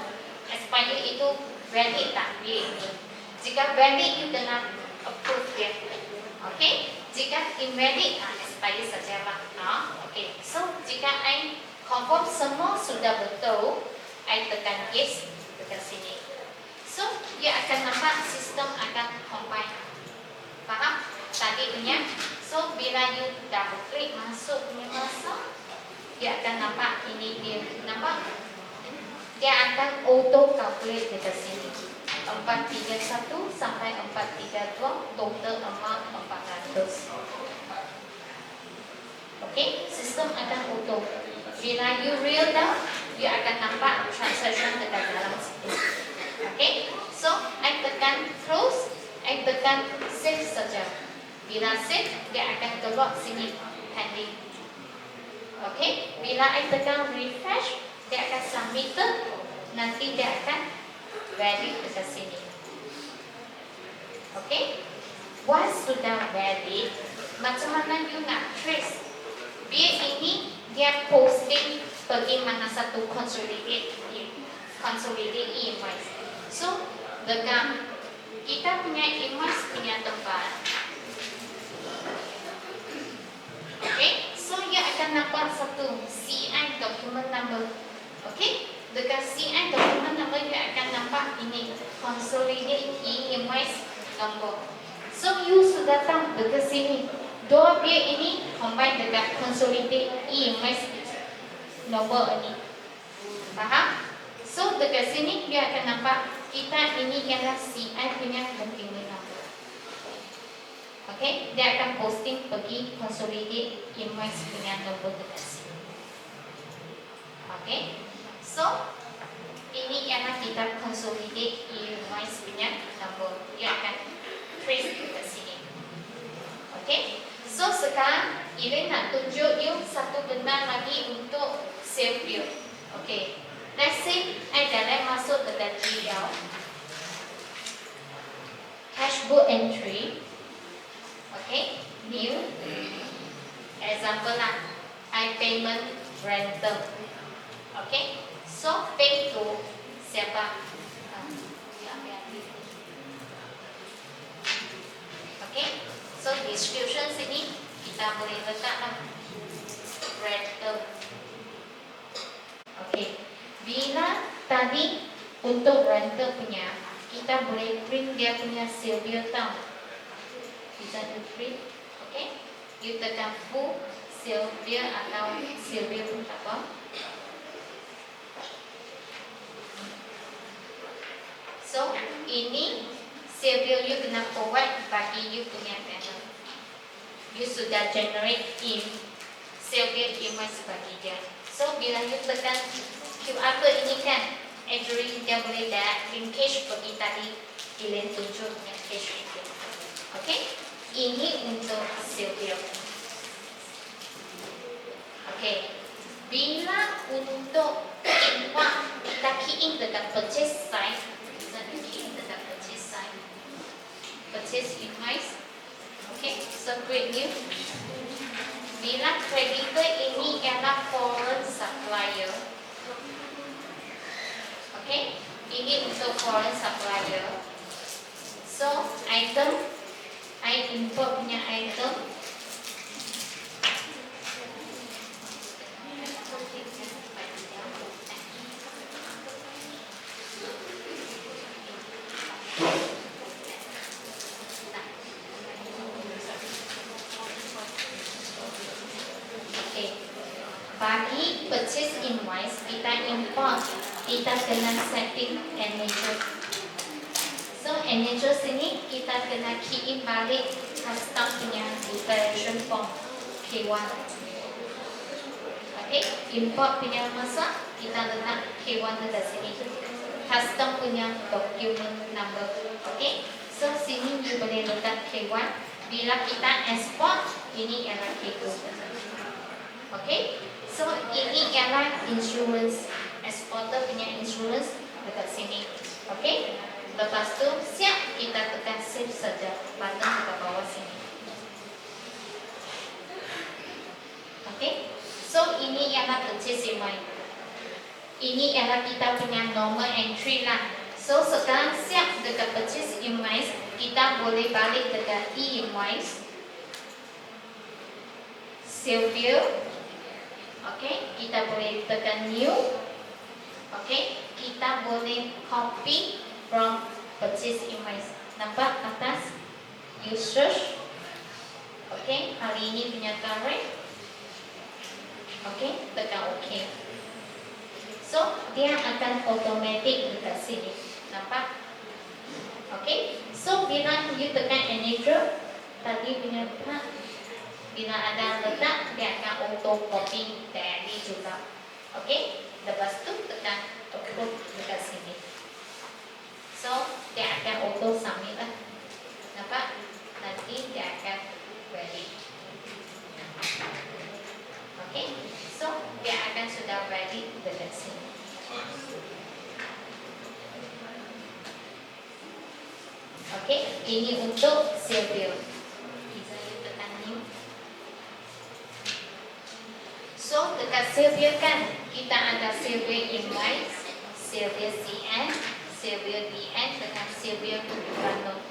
Expired itu valid tak dia ini. Jika valid you kena approve dia. Okay, jika invalid expired sajalah. Okay, so jika I confirm semua sudah betul, I tekan yes dekat sini. So, dia akan nampak sistem akan combine. Faham? Tadi punya. So, bila you double klik masuk punya masa, dia akan nampak ini dia. Nampak? Dia akan auto calculate dekat sini. 431 sampai 432 total amount 400. Okay, sistem akan auto. Bila you real down, you akan nampak transaction dekat dalam situ. Okay, so I tekan close, I tekan save saja. Bila save, dia akan keluar sini pending. Okay, bila I tekan refresh, dia akan submitted. Nanti dia akan valid dekat sini. Okay, once sudah valid, macam mana you nak trace? Biar ini dia posting pergi mana satu consolidate invoice. So, dekat kita punya invoice punya tempat. Okay, so ia akan nampak satu CI document number. Okay, dekat CI document number ia akan nampak ini consolidate invoice number. So, you sudah tahu dekat sini. Dua biar ini combine dekat consolidate invoice number ini. Faham? So, dekat sini dia akan nampak kita ini ialah CI punya booking number. Okay, dia akan posting pergi consolidate invoice punya number dekat sini. Okay, so ini ialah kita consolidate invoice punya number. Dia akan trace dekat sini. Okay, so sekarang Irene nak tunjuk you satu benda lagi untuk save you. Okay, let's say I direct masuk dekat GL cash book entry. Okay, new example lah, I payment rental. Okay, so pay to siapa? Okay, so description sini kita boleh letaklah rental. Okay, bila tadi untuk rental punya, kita boleh print dia punya serial tau. Bisa you print, okay? You tekan full serial atau serial apa? So ini serial you kena provide bagi you punya panel. You sudah generate in serial invoice bagi dia. So bila you tekan QR code ini kan, actually dia boleh dah linkage bagi tadi Elaine tunjuk yang cash itu. Okay, ini untuk serial. Okay, bila untuk invoice kita key in dekat purchase side, kita key in dekat purchase side, purchase invoice. Okay, so create new. Bila creditor ini ialah foreign supplier. Okay, ini untuk foreign supplier. So item, I import punya item. purchase invoice, kita import, kita kena setting manager. So manager sini kita kena key in balik custom punya declaration form K1. Okay, import punya masa kita letak K1 dekat sini. Custom punya document number. Okay, so sini you boleh letak K1. Bila kita export, ini ialah K2. Okay, so ini ialah insurance, exporter punya insurance dekat sini. Okay, lepas tu siap, kita tekan save saja, button dekat bawah sini. Okay, so ini ialah purchase invoice. Ini ialah kita punya normal entry lah. So sekarang siap dekat purchase invoice, kita boleh balik dekat e-invoice, save bill. Okay, kita boleh tekan new. Okay, kita boleh copy from purchase invoice. Nampak atas, you search. Okay, hari ini punya tarikh. Okay, tekan OK. So dia akan automatic dekat sini. Nampak? Okay, so bila you tekan manager tadi punya part, bila ada letak dia akan auto copy dari juga. Okay, lepas tu tekan upload dekat sini. So dia akan auto submit lah. Nampak? Nanti dia akan ready. Okay, so dia akan sudah ready dekat sini. Okay, ini untuk save bill. Bisa you tekan new. So dekat save bill kan, kita ada save bill invoice, save bill CN, save bill DN dengan save bill refund.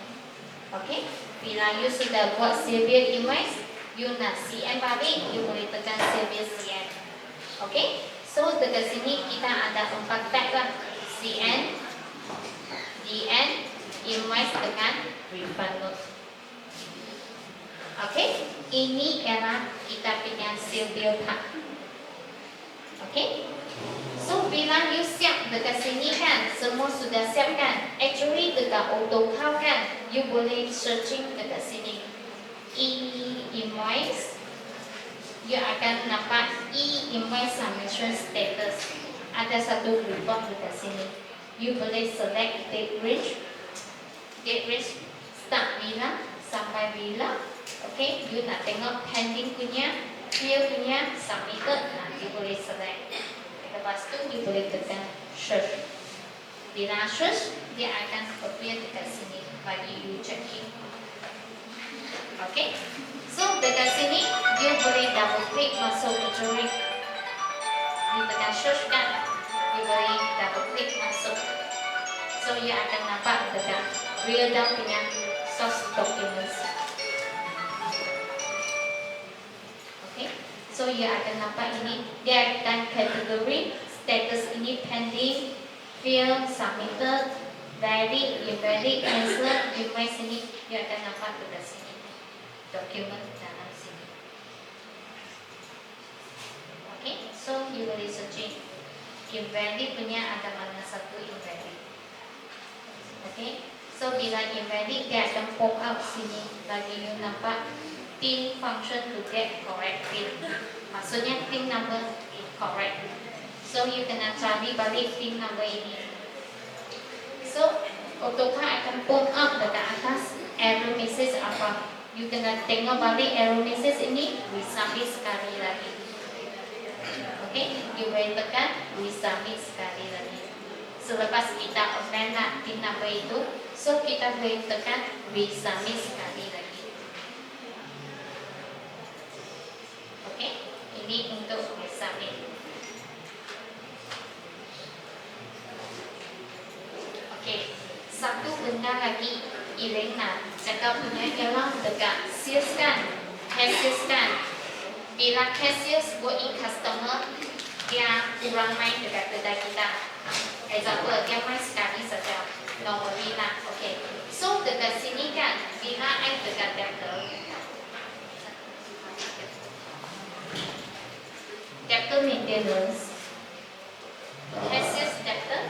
Okay, bila you sudah buat save bill invoice, you nak CN balik, you boleh tekan save bill CN. Okay, so dekat sini kita ada 4 tab lah, CN, DN, invoice dengan refund note. Okay, ini ialah kita punya save bill part. Okay, so bila you siap dekat sini kan, semua sudah siap kan. Actually dekat AutoCAD kan, you boleh searching dekat sini e-invoice. You akan nampak e-invoice submission status. Ada satu report dekat sini. You boleh select date range. Date range start bila sampai bila. Okay, you nak tengok pending punya, clear punya, submitted, nanti boleh select. Lepas tu you boleh tekan search. Bila search, dia akan appear dekat sini bagi you checking. Okay, so dekat sini you boleh double click masuk meteoric. You tekan search kan, you boleh double click masuk. So you akan nampak dekat real down punya source documents. Okay, so you akan nampak ini dia akan kategori status ini pending, fail, submitted, valid, invalid, cancel, invoice ini you akan nampak dekat sini. Dokumen dalam sini. Okay, so you boleh searching invalid punya ada mana satu invalid. Okay, so bila invalid dia akan pop up sini bagi you nampak pin function to get correct pin. Maksudnya pin number incorrect. So you kena cari balik pin number ini. So AutoCAD akan pop up dekat atas error message apa. You kena tengok balik error message ini, resubmit sekali lagi. Okay, you boleh tekan resubmit sekali lagi. Selepas kita amend lah pin number itu, so kita boleh tekan resubmit sekali lagi. Okay, ini untuk resubmit. Okay, satu benda lagi Elena cakap punya ialah dekat sales kan, cashiers kan. Bila cashiers go in customer, dia kurang main dekat kedai kita. Example, dia main sekali saja, normally lah. Okay, so dekat sini kan, bila I dekat debtor maintenance, cassius debtor.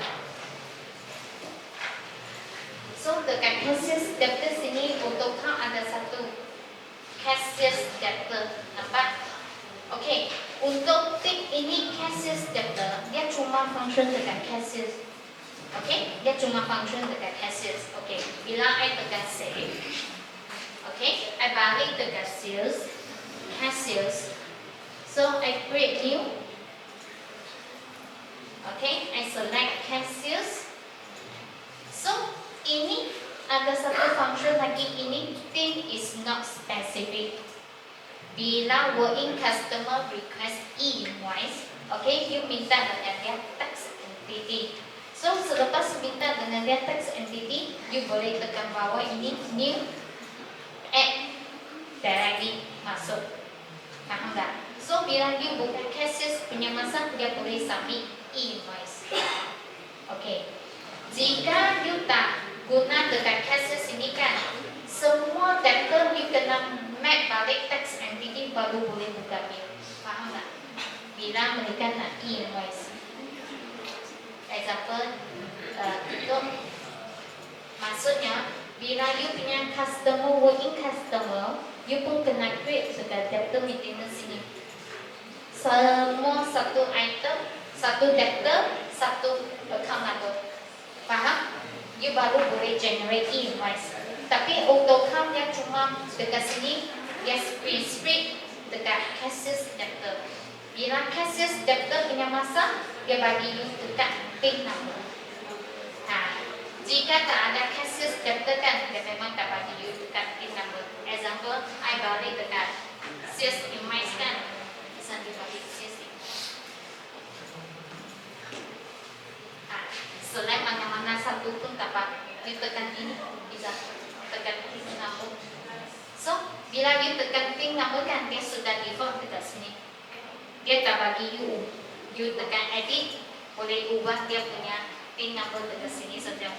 So dekat cassius debtor sini untuk count ada satu cassius debtor, nampak? Okey, untuk tik ini cassius debtor, dia cuma function dekat cassius. Okey, dia cuma function dekat cassius. Okey, bila I tekan save, okey, I balik dekat cassius. So I create new. Okay, I select cassius. So ini ada satu function lagi, ini thing is not specific. Bila working customer request e-invoice, okay, you minta dengan dia tax entity. So selepas minta dengan dia tax entity, you boleh tekan bawah ini new, add directly masuk. Faham tak? So bila you buka cassius punya masa, dia boleh submit e-invoice. Okay. Jika you tak guna dekat cassius ini kan, semua debtor you kena map balik tax entity baru boleh buka bill. Faham tak? Bila mereka nak e-invoice. Example, itu maksudnya bila you punya customer, working customer, you pun kena create dekat debtor maintenance ini. Semua satu item, satu debtor, satu account number. Faham? You baru boleh generate invoice. Tapi auto count dia cuma dekat sini, dia split dekat cassius debtor. Bila cassius debtor punya masa, dia bagi you dekat PIN number. Jika tak ada cassius debtor kan, dia memang tak bagi you dekat PIN number. Example, I balik dekat sales invoice kan, sambil bagi sales invoice. Select mana-mana satu pun tak apa, you tekan ini, bisa tekan PIN number. So, bila you tekan PIN number kan, dia sudah default dekat sini. Dia tak bagi you tekan edit, boleh ubah dia punya PIN number dekat sini saja.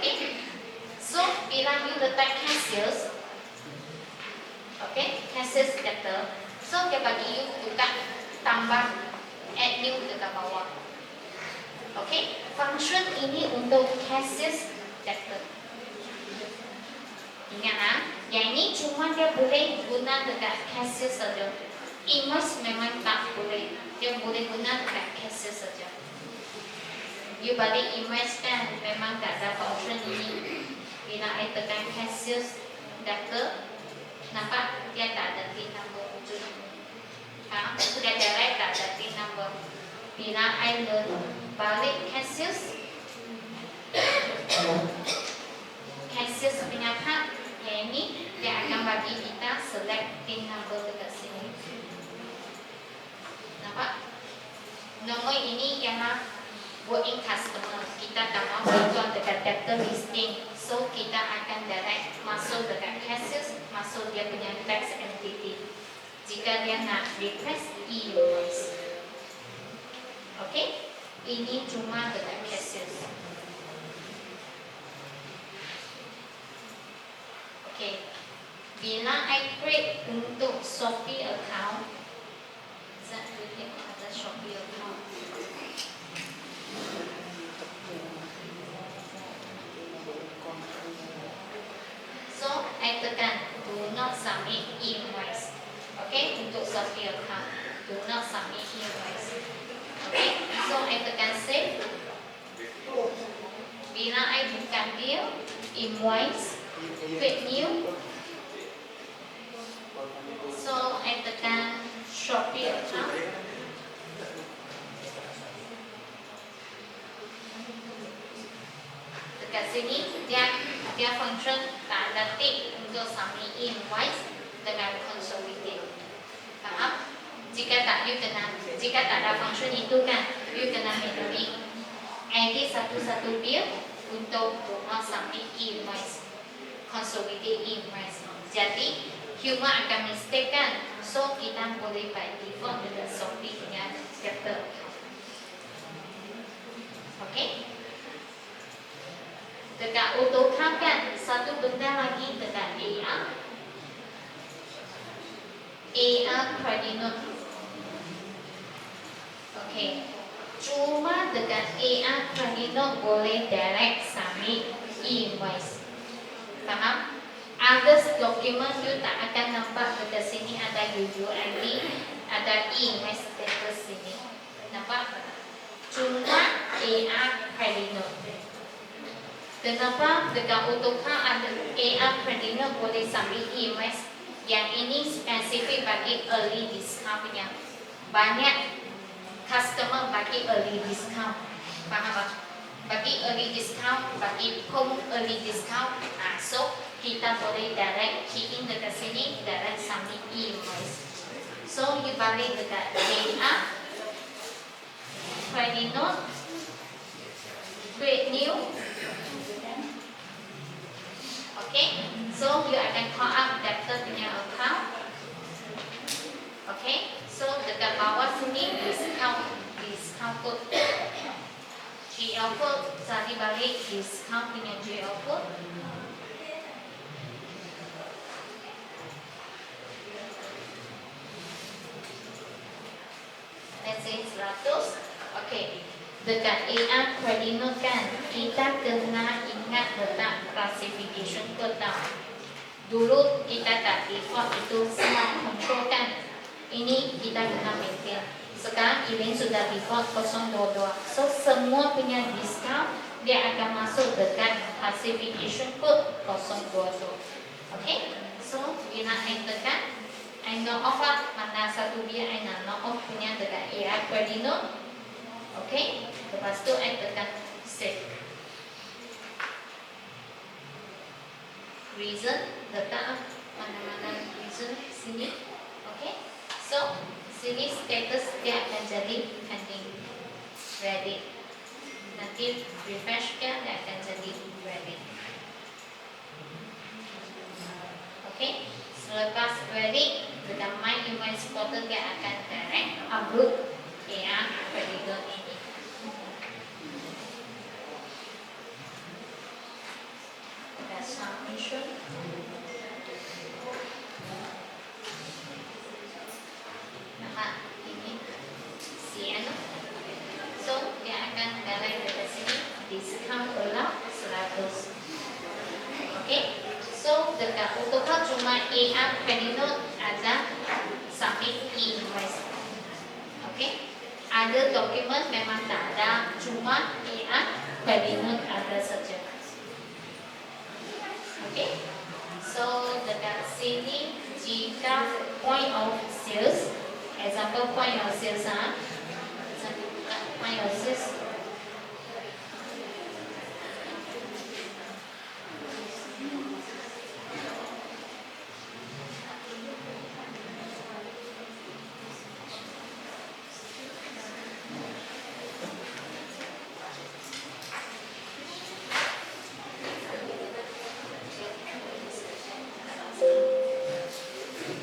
Okay. So, bila you letak cassius, okay, cassius debtor, so dia bagi you buka tambah add new dekat bawah. Okay, function ini untuk cassius debtor. Ingat yang ini cuma dia boleh guna dekat cassius saja. Invoice memang tak boleh, dia boleh guna dekat cassius saja. You balik invoice kan, memang tak ada function ini. Bila I tekan cassius debtor, nampak dia tak ada PIN number wujud. Dia direct tak ada PIN number. Bila I balik cassius punya part yang ini, dia akan bagi kita select PIN number dekat sini. Nampak? Nomor ini ialah working customer. Kita tak mahu tuan dekat debtor listing, so kita akan direct masuk dekat cassius, masuk dia punya tax entity. Jika dia nak request e-invoice. Okay? Ini cuma dekat cassius. Okay. Bila I create untuk Shopee account, saya create ada Shopee account. So, I tekan do not submit invoice. Okay, untuk Shopee account, do not submit invoice. Okay, so I tekan save. Bila I buka bill, invoice, create new. So I tekan Shopee account. Dekat sini dia function tak ada tick untuk submit invoice dengan consolidate. Faham? Jika tak ada function itu kan, you kena manually edit satu-satu bill untuk submit invoice, consolidate invoice. Jadi human akan mistake kan, so kita boleh by default dengan Shopee punya debtor account. Okay? Dekat auto count kan, satu benda lagi dekat AR credit note. Okay. Cuma dengan AR Credit Note boleh direct submit invoice. Faham? Others document you tak akan nampak dekat sini ada UUID, ada invoice status sini. Nampak? Cuma AR Credit Note. Kenapa dekat AutoCAD ada AR Credit Note boleh submit invoice? Yang ini spesifik bagi early discount punya. Banyak customer bagi early discount. Faham tak? Bagi early discount, bagi home early discount. So kita boleh direct key in dekat sini, direct submit invoice. So you balik dekat AR Credit Note, create new. Okay, so you akan call up debtor punya account. Okay, so dekat bawah sini discount code, GL code, cari balik discount punya GL code. Let's say 100. Okay, dekat AR Credit Note kan, kita kena ingat letak classification code tau. Dulu kita tak default itu smart control kan. Ini kita kena maintain. Sekarang event sudah default 022. So semua punya discount dia akan masuk dekat classification code 022. Okay? So bila I tekan, I knock off lah. Mana satu biar I nak knock off punya dekat AR Credit Note. Okay? Lepas tu I tekan save. Reason letak mana-mana reason sini. Okay? So, sini status dia akan jadi pending, ready. Nanti refresh dia akan jadi ready. Okay, selepas ready, dengan My Invoice Portal dia akan direct upload AR Credit Note ini. Ada submission. Ini CN. So dia akan direct dari sini discount ulang 100. Okay. So dekat AutoCAD cuma AR Credit Note ada submit invoice. Okay. Ada dokumen memang tak ada, cuma AR Credit Note ada saja. Okay. So dekat sini jika point of sales, example point of sales, point of sales.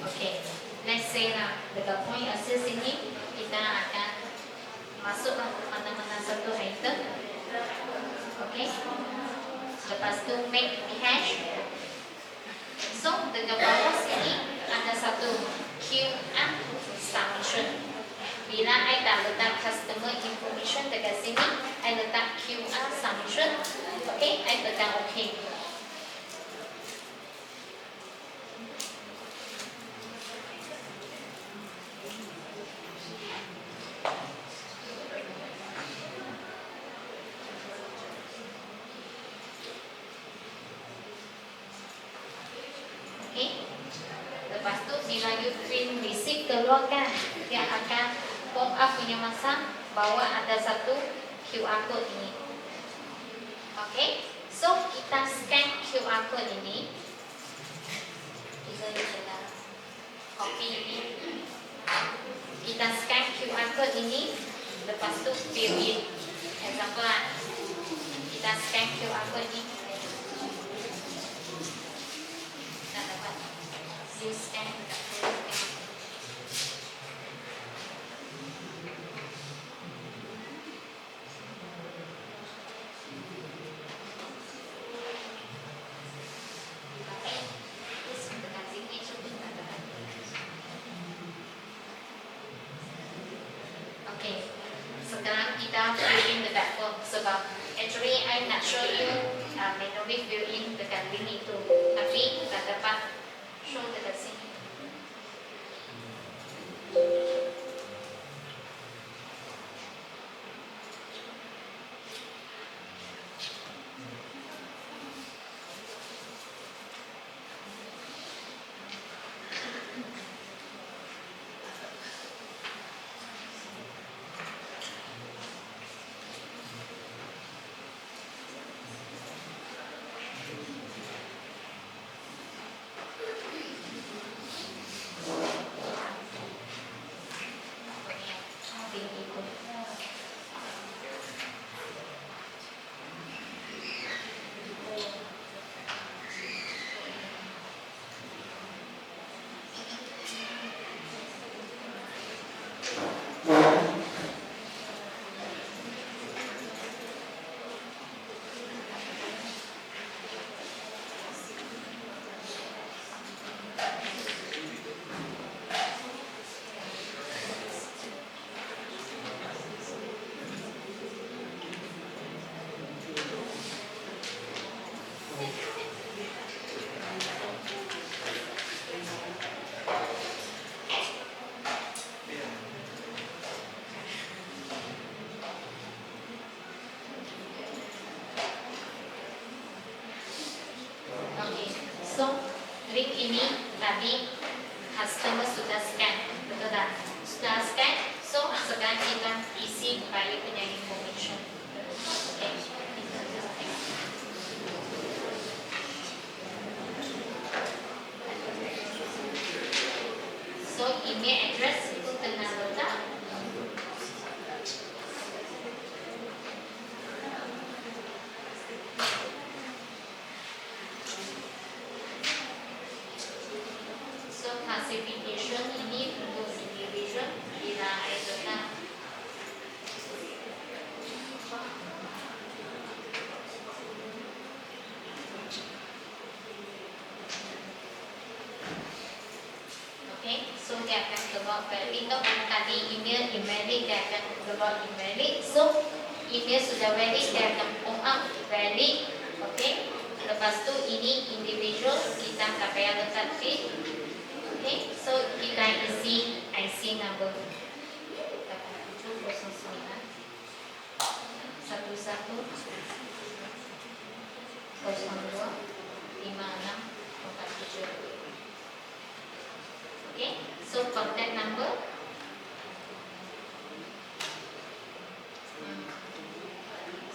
Okay, let's say lah dekat point of sales ini kita akan masuk mana-mana satu item. Okay, lepas tu make cash. So dekat bawah sini ada satu QR submission. Bila I tak letak customer information dekat sini, I letak QR submission. Okay, I tekan OK. Lepas tu bila you print receipt keluarkan, dia akan pop up punya masa bawa ada satu QR code ini. Okay, so kita scan QR code ini. Kita copy ini. Kita scan QR code ini. Lepas tu fill in. Example lah. Kita scan QR code ini. Tak dapat. You scan. Sekarang kita show you manually fill in dekat link itu, tapi tak dapat show dekat sini. So, link ini tadi customer sudah scan, betul tak? Sudah scan, so sekarang kita isi buyer punya information. Okay. So, email address itu kena letak. Classification ini untuk individual bila letak okay, so dia akan keluar valid. Tadi email dia akan keluar email. So email sudah valid, dia akan pop up valid. Okay, lepas tu ini individual kita tak payah letak fit. Okay, so kita isi IC number 1109 okay, so contact number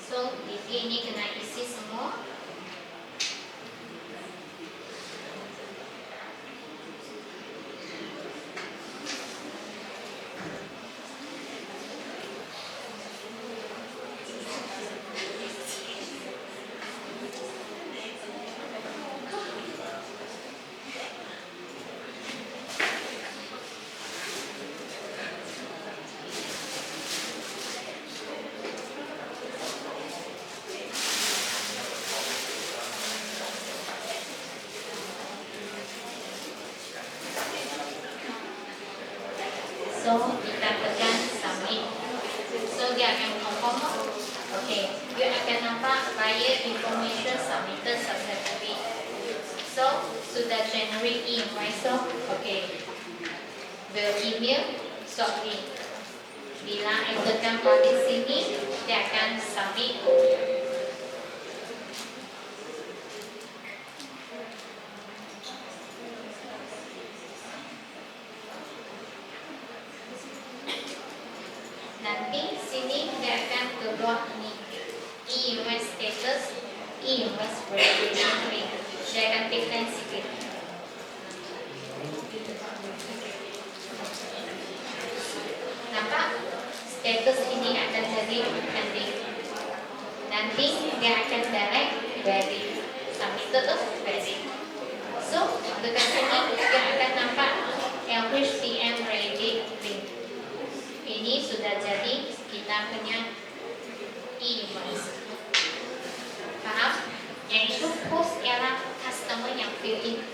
so ini kena isi semua. So kita tekan submit. So dia akan confirm. Okay, dia akan nampak buyer information submitted successfully. So sudah generate invoice. Okay, the email shortly. Bila tekan balik sini, dia akan submit. Nanti sini dia akan keluar ini e-invoice status, e-invoice verification link. Dia akan tekan sikit. Nampak? Status ini akan jadi pending. Nanti dia akan direct valid, submitted of valid. So dekat sini dia akan nampak LHTM ready link. Ini sudah jadi kita punya e-invoice. Paham? Yang itu post ialah customer yang fill in.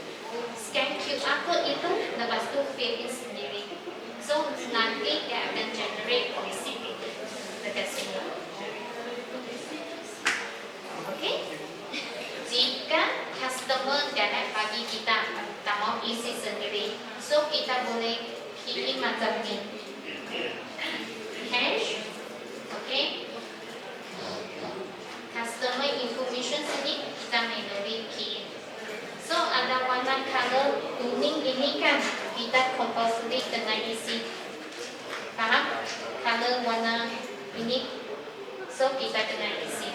Scan QR code itu lepas tu fill in sendiri. So nanti dia akan generate receipt itu dekat sini. kita boleh key in macam ni. Cash, okay. Customer information sini kita manually key in. So ada warna color kuning ini kan kita compulsory kena isi. Faham? Color warna ini, so kita kena isi.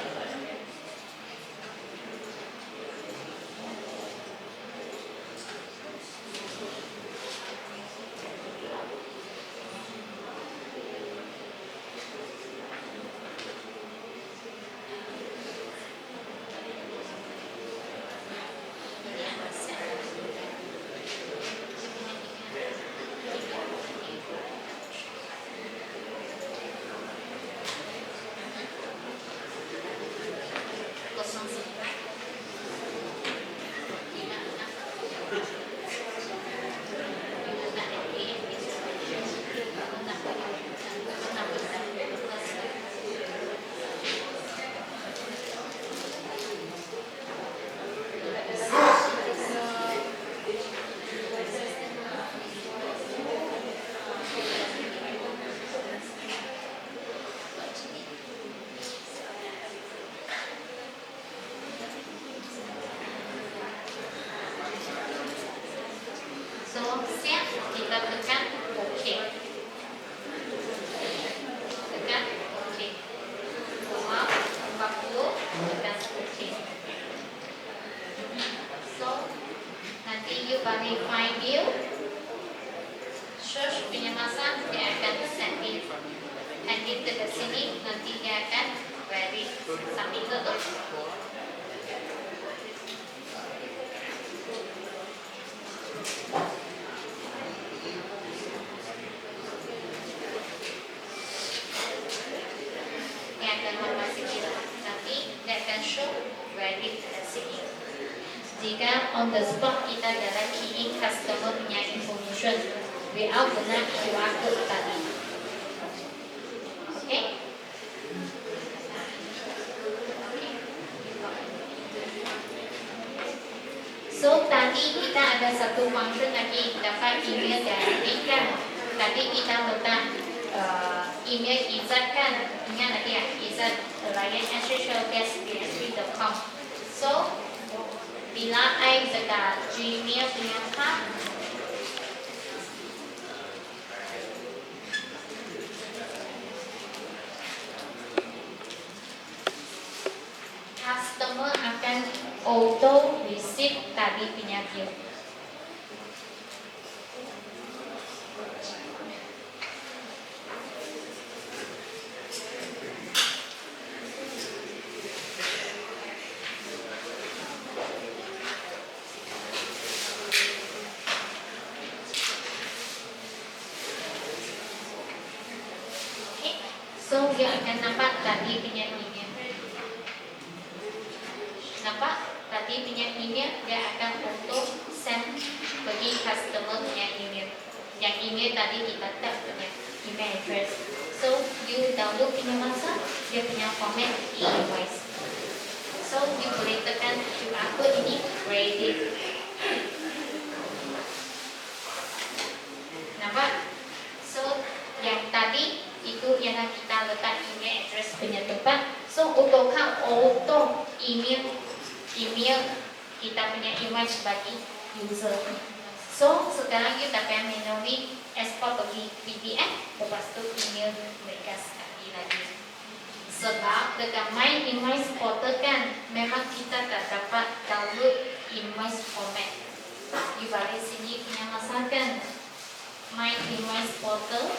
So, siap, kita tekan OK. Tekan OK. Wow, 40, tekan OK. So, nanti you verify bill. Search punya masa, dia akan send in. Nanti ke sini, nanti dia akan ready. Sambil tutup. Jika on the spot kita dalam key in customer punya information without guna QR code tadi. Okay? So tadi kita ada satu function lagi dapat email dari kan. Tadi kita letak email Izzat kan. Ingat lagi ya, Izzat layan@socialguest.com. So bila I dekat Gmail punya tab, customer akan auto receive tadi punya bill. So dia akan nampak tadi punya email. Nampak tadi punya email dia akan auto send bagi customer punya email. Yang email tadi kita tap punya email address. So you download punya masa dia punya format e-invoice. So you boleh tekan QR code ini ready. Nampak? So yang tadi itu yang kita letak email address punya tempat. So auto email kita punya image bagi user. So sekarang kita akan manually export bagi PDF, lepas tu email mereka sekali lagi. Sebab dekat My Invoice Portal kan memang kita tak dapat download invoice format. You balik sini punya masakan My Invoice Portal.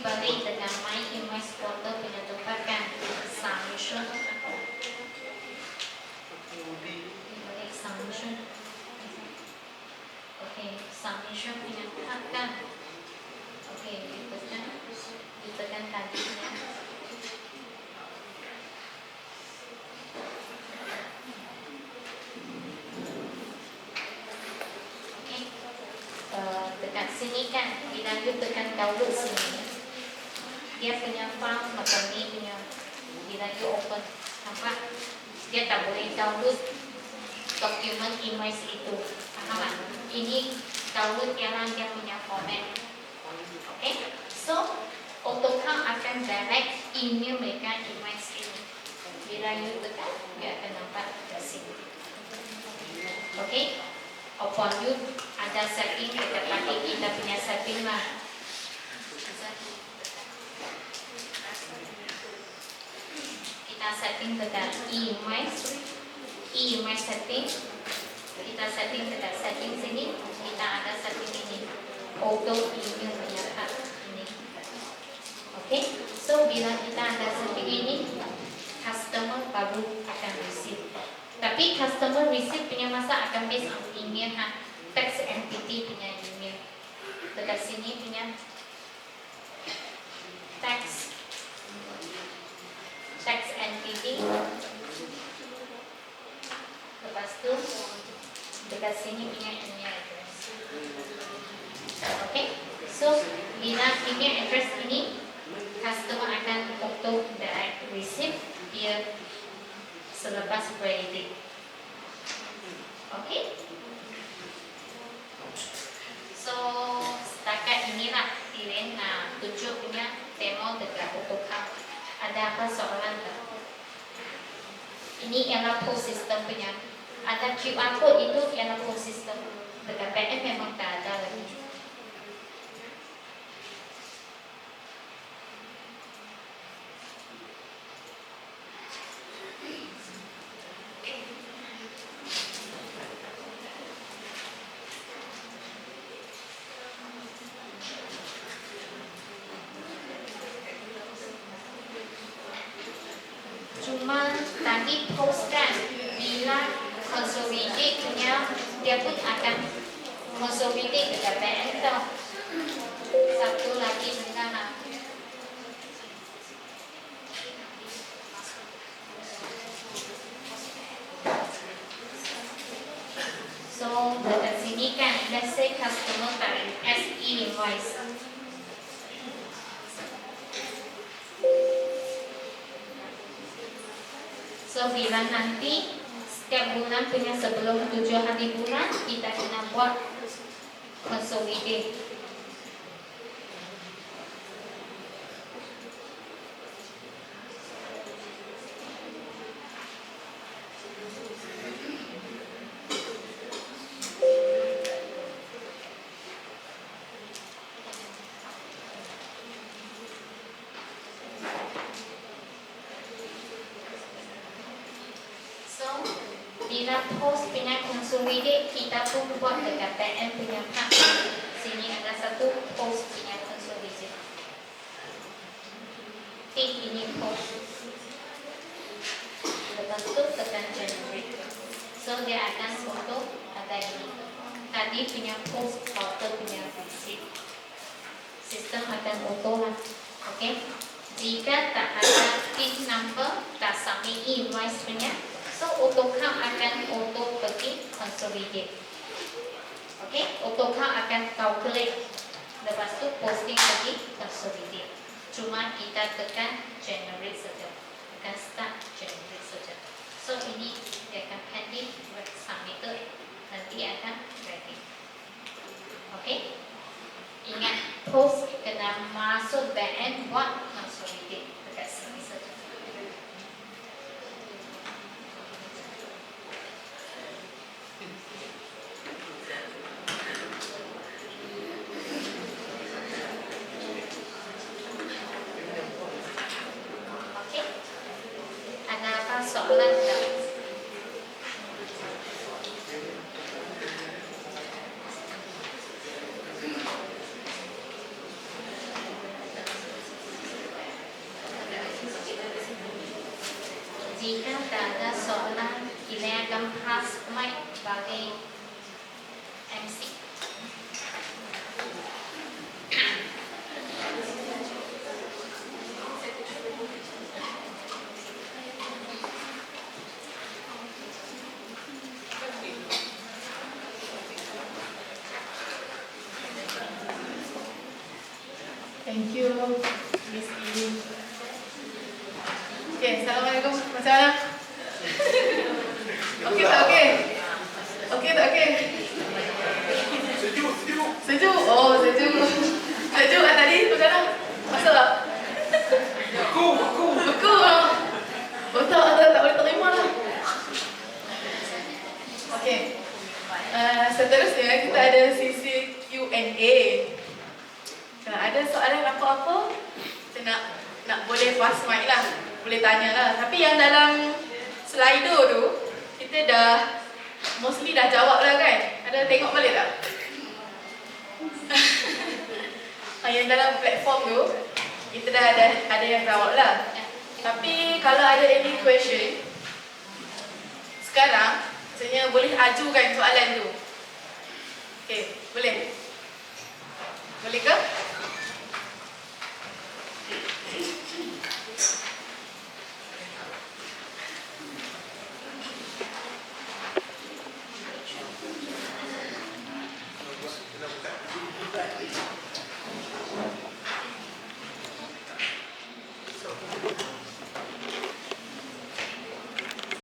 dibalik dengan my image photo punya tempatkan submission dibalik submission. Oke, submission punya tempatkan. Oke, ditekan tadinya. Dekat sini kan, dilanjut tekan download sini. Dia punya file macam ni punya, dilanjut open. Nampak? Dia tak boleh download dokumen image itu. Faham tak? Ini download yang dia punya format. Okay? So, AutoCAD akan direct email mereka image ini. Dilanjut tekan, dia akan nampak di sini. Okay? Upon you ada setting dekat tadi kita punya setting lah. Kita setting dekat image setting. Kita setting dekat setting sini. Kita ada setting ini auto email menyertai ini. Okay, so bila kita ada setting ini, customer baru akan receive. Tapi customer receive punya masa akan based on email ha. Text entity punya email. Dekat sini punya text entity. Lepas tu dekat sini punya email address. Okay. So bila email address ini customer akan auto direct receive dia selepas grading. Okay. So setakat inilah Irene tunjuk punya demo dekat AutoCAD. Ada apa soalan tak? Ini ialah post system punya. Ada QR code itu ialah post system. Dekat PM memang tak ada lagi. Cuma tadi post kan bila consolidate punya dia pun akan consolidate dekat PM tau. Satu lagi dengan so dekat sini kan let's say customer tarik SE invoice. So bila nanti setiap bulan punya sebelum 7 hari bulan kita kena buat consolidate. Bila post punya consolidate kita pun buat dekat PM punya part. Sini ada satu post punya consolidate. Tik ini post. Lepas tu tekan generate. So dia akan foto ada ini. Tadi punya post foto punya receipt. Sistem akan auto lah. Okay. Jika tak ada PIN number, tak submit invoice punya. So AutoCAD akan auto pergi consolidate. Okay, AutoCAD akan calculate. Lepas tu posting pergi consolidate. Cuma kita tekan generate saja. Tekan start generate saja. So ini dia akan pending submitted. Nanti akan ready. Okay. Ingat post kena masuk backend buat consolidate dekat sini saja. Soalan tak? tak ada soalan, Ina akan pass mic bagi MC. Thank you, Miss Ili. Okay, Assalamualaikum. Macam mana? Okey tak okey? Okey tak okey? Sejuk. Sejuk? Oh, sejuk. Sejuk kan tadi? Macam mana? Masak tak? Beku. Beku lah. Tak boleh terima lah. Okey. Seterusnya kita ada sesi Q&A. Kalau ada soalan apa-apa, kita nak boleh pass mic lah. Boleh tanya lah. Tapi yang dalam Slido tu, kita dah mostly dah jawab lah kan? Ada tengok balik tak? Yang dalam platform tu, kita dah ada yang jawab lah. Tapi kalau ada any question, sekarang, maksudnya boleh ajukan soalan tu. Okay, boleh? Boleh ke?